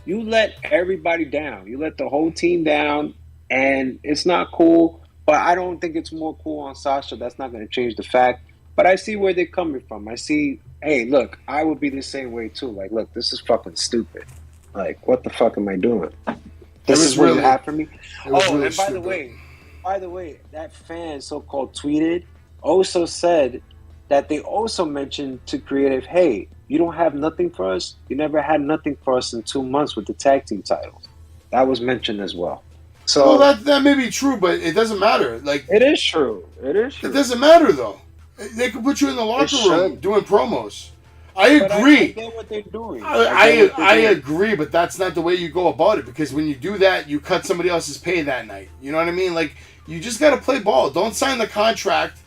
You let everybody down. You let the whole team down, and it's not cool. But I don't think it's more cool on Sasha. That's not going to change the fact. But I see where they're coming from. I see, hey, look, I would be the same way too. Like, look, this is fucking stupid. Like, what the fuck am I doing? This is what you have for me? Oh, and by the way, that fan so-called tweeted, also said that they also mentioned to creative, hey, you don't have nothing for us? You never had nothing for us in 2 months with the tag team titles. That was mentioned as well. So well, that may be true, but it doesn't matter. Like, it is true. It doesn't matter though. They could put you in the locker room doing promos. I agree. I get what they're doing. I agree, but that's not the way you go about it, because when you do that, you cut somebody else's pay that night. You know what I mean? Like, you just got to play ball. Don't sign the contract.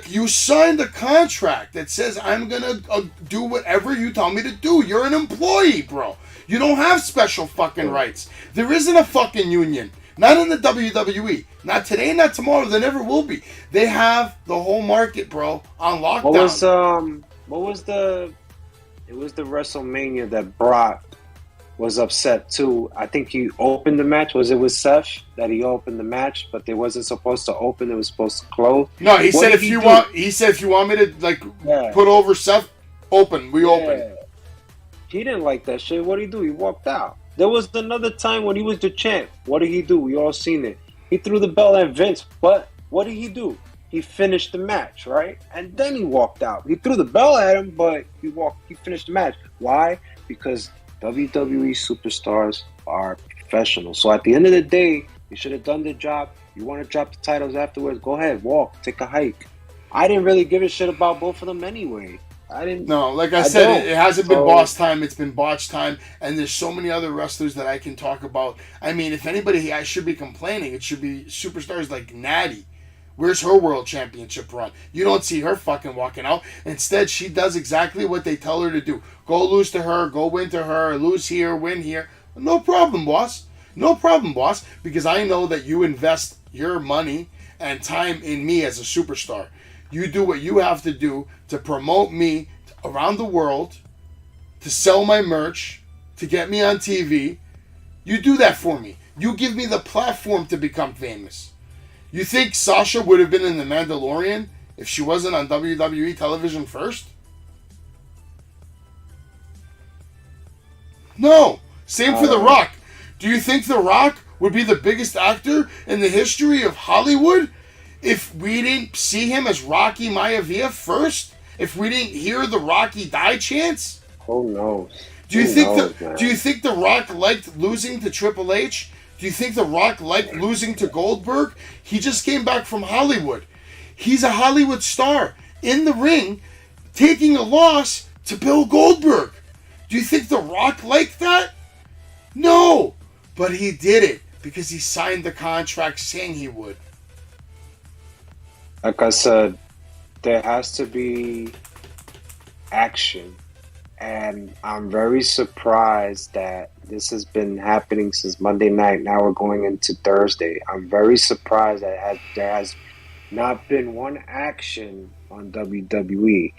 You signed the contract that says I'm going to do whatever you tell me to do. You're an employee, bro. You don't have special fucking rights. There isn't a fucking union. Not in the WWE. Not today, not tomorrow. There never will be. They have the whole market, bro, on lockdown. It was the WrestleMania that Brock was upset too. I think he opened the match. Was it with Seth that he opened the match, but they wasn't supposed to open, it was supposed to close? No, he said if you want me to put over Seth, open. We open. He didn't like that shit. What did he do? He walked out. There was another time when he was the champ. What did he do? We all seen it. He threw the belt at Vince, but what did he do? he finished the match, right? And then he walked out. He threw the bell at him, but he finished the match. Why? Because WWE superstars are professional. So at the end of the day, you should have done the job. You want to drop the titles afterwards, go ahead, walk, take a hike. I didn't really give a shit about both of them anyway. No, like I said, it hasn't been boss time. It's been botch time, and there's so many other wrestlers that I can talk about. I mean, if anybody I should be complaining, it should be superstars like Natty. Where's her world championship run? You don't see her fucking walking out. Instead, she does exactly what they tell her to do. Go lose to her, go win to her, lose here, win here. No problem, boss. No problem, boss, because I know that you invest your money and time in me as a superstar. You do what you have to do to promote me around the world, to sell my merch, to get me on TV. You do that for me. You give me the platform to become famous. You think Sasha would have been in The Mandalorian if she wasn't on WWE television first? No. Same for The Rock. Do you think The Rock would be the biggest actor in the history of Hollywood if we didn't see him as Rocky Maivia first? If we didn't hear the Rocky die chants? Who knows? Do you think The Rock liked losing to Triple H? Do you think The Rock liked losing to Goldberg? He just came back from Hollywood. He's a Hollywood star in the ring taking a loss to Bill Goldberg. Do you think The Rock liked that? No. But he did it because he signed the contract saying he would. Like I said, there has to be action. And I'm very surprised that this has been happening since Monday night. Now we're going into Thursday. I'm very surprised that there has not been one action on WWE.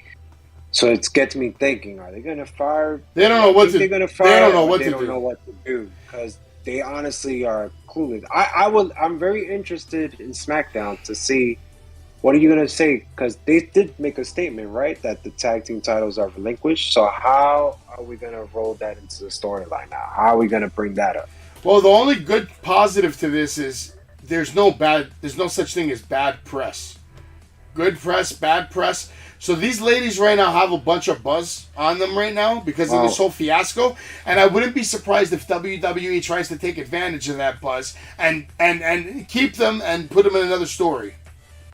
So it gets me thinking: are they going to fire? They don't know what to. They're going to fire. They don't know what to do. They don't know what to do because they honestly are clueless. I'm very interested in SmackDown to see. What are you going to say? Because they did make a statement, right, that the tag team titles are relinquished. So how are we going to roll that into the storyline now? How are we going to bring that up? Well, the only good positive to this is there's no such thing as bad press. Good press, bad press. So these ladies right now have a bunch of buzz on them right now because of this whole fiasco. And I wouldn't be surprised if WWE tries to take advantage of that buzz and keep them and put them in another story.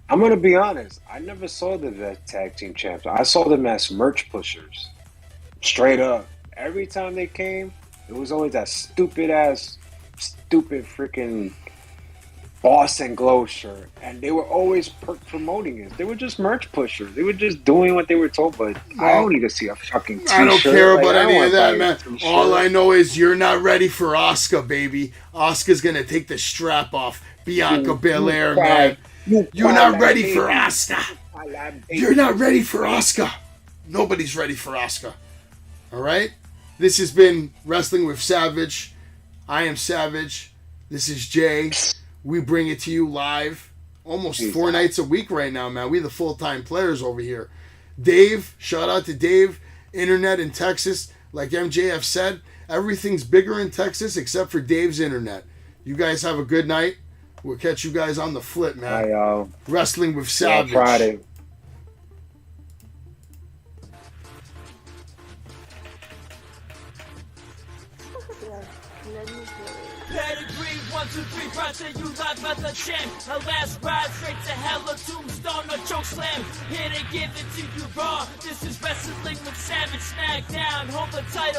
I'm going to be honest. I never saw the tag team champs. I saw them as merch pushers. Straight up. Every time they came, it was always that stupid freaking Boss and Glow shirt. And they were always promoting it. They were just merch pushers. They were just doing what they were told. But I don't need to see a fucking t-shirt. I don't care about any of that, man. All I know is you're not ready for Asuka, baby. Asuka's going to take the strap off. Bianca Belair, man. You're not ready for Asuka. You're not ready for Asuka. Nobody's ready for Asuka. All right? This has been Wrestling with Savage. I am Savage. This is Jay. We bring it to you live almost 4 nights a week right now, man. We're the full-time players over here. Dave, shout out to Dave. Internet in Texas. Like MJF said, everything's bigger in Texas except for Dave's internet. You guys have a good night. We'll catch you guys on the flip, man. Hi, y'all. Wrestling with Savage. Friday. Pedigree, 1, 2, 3, proud to you live by the champ. A last ride straight to hell, a tombstone, a choke slam. Here to give it to you raw. This is Wrestling with Savage. SmackDown, hold the title.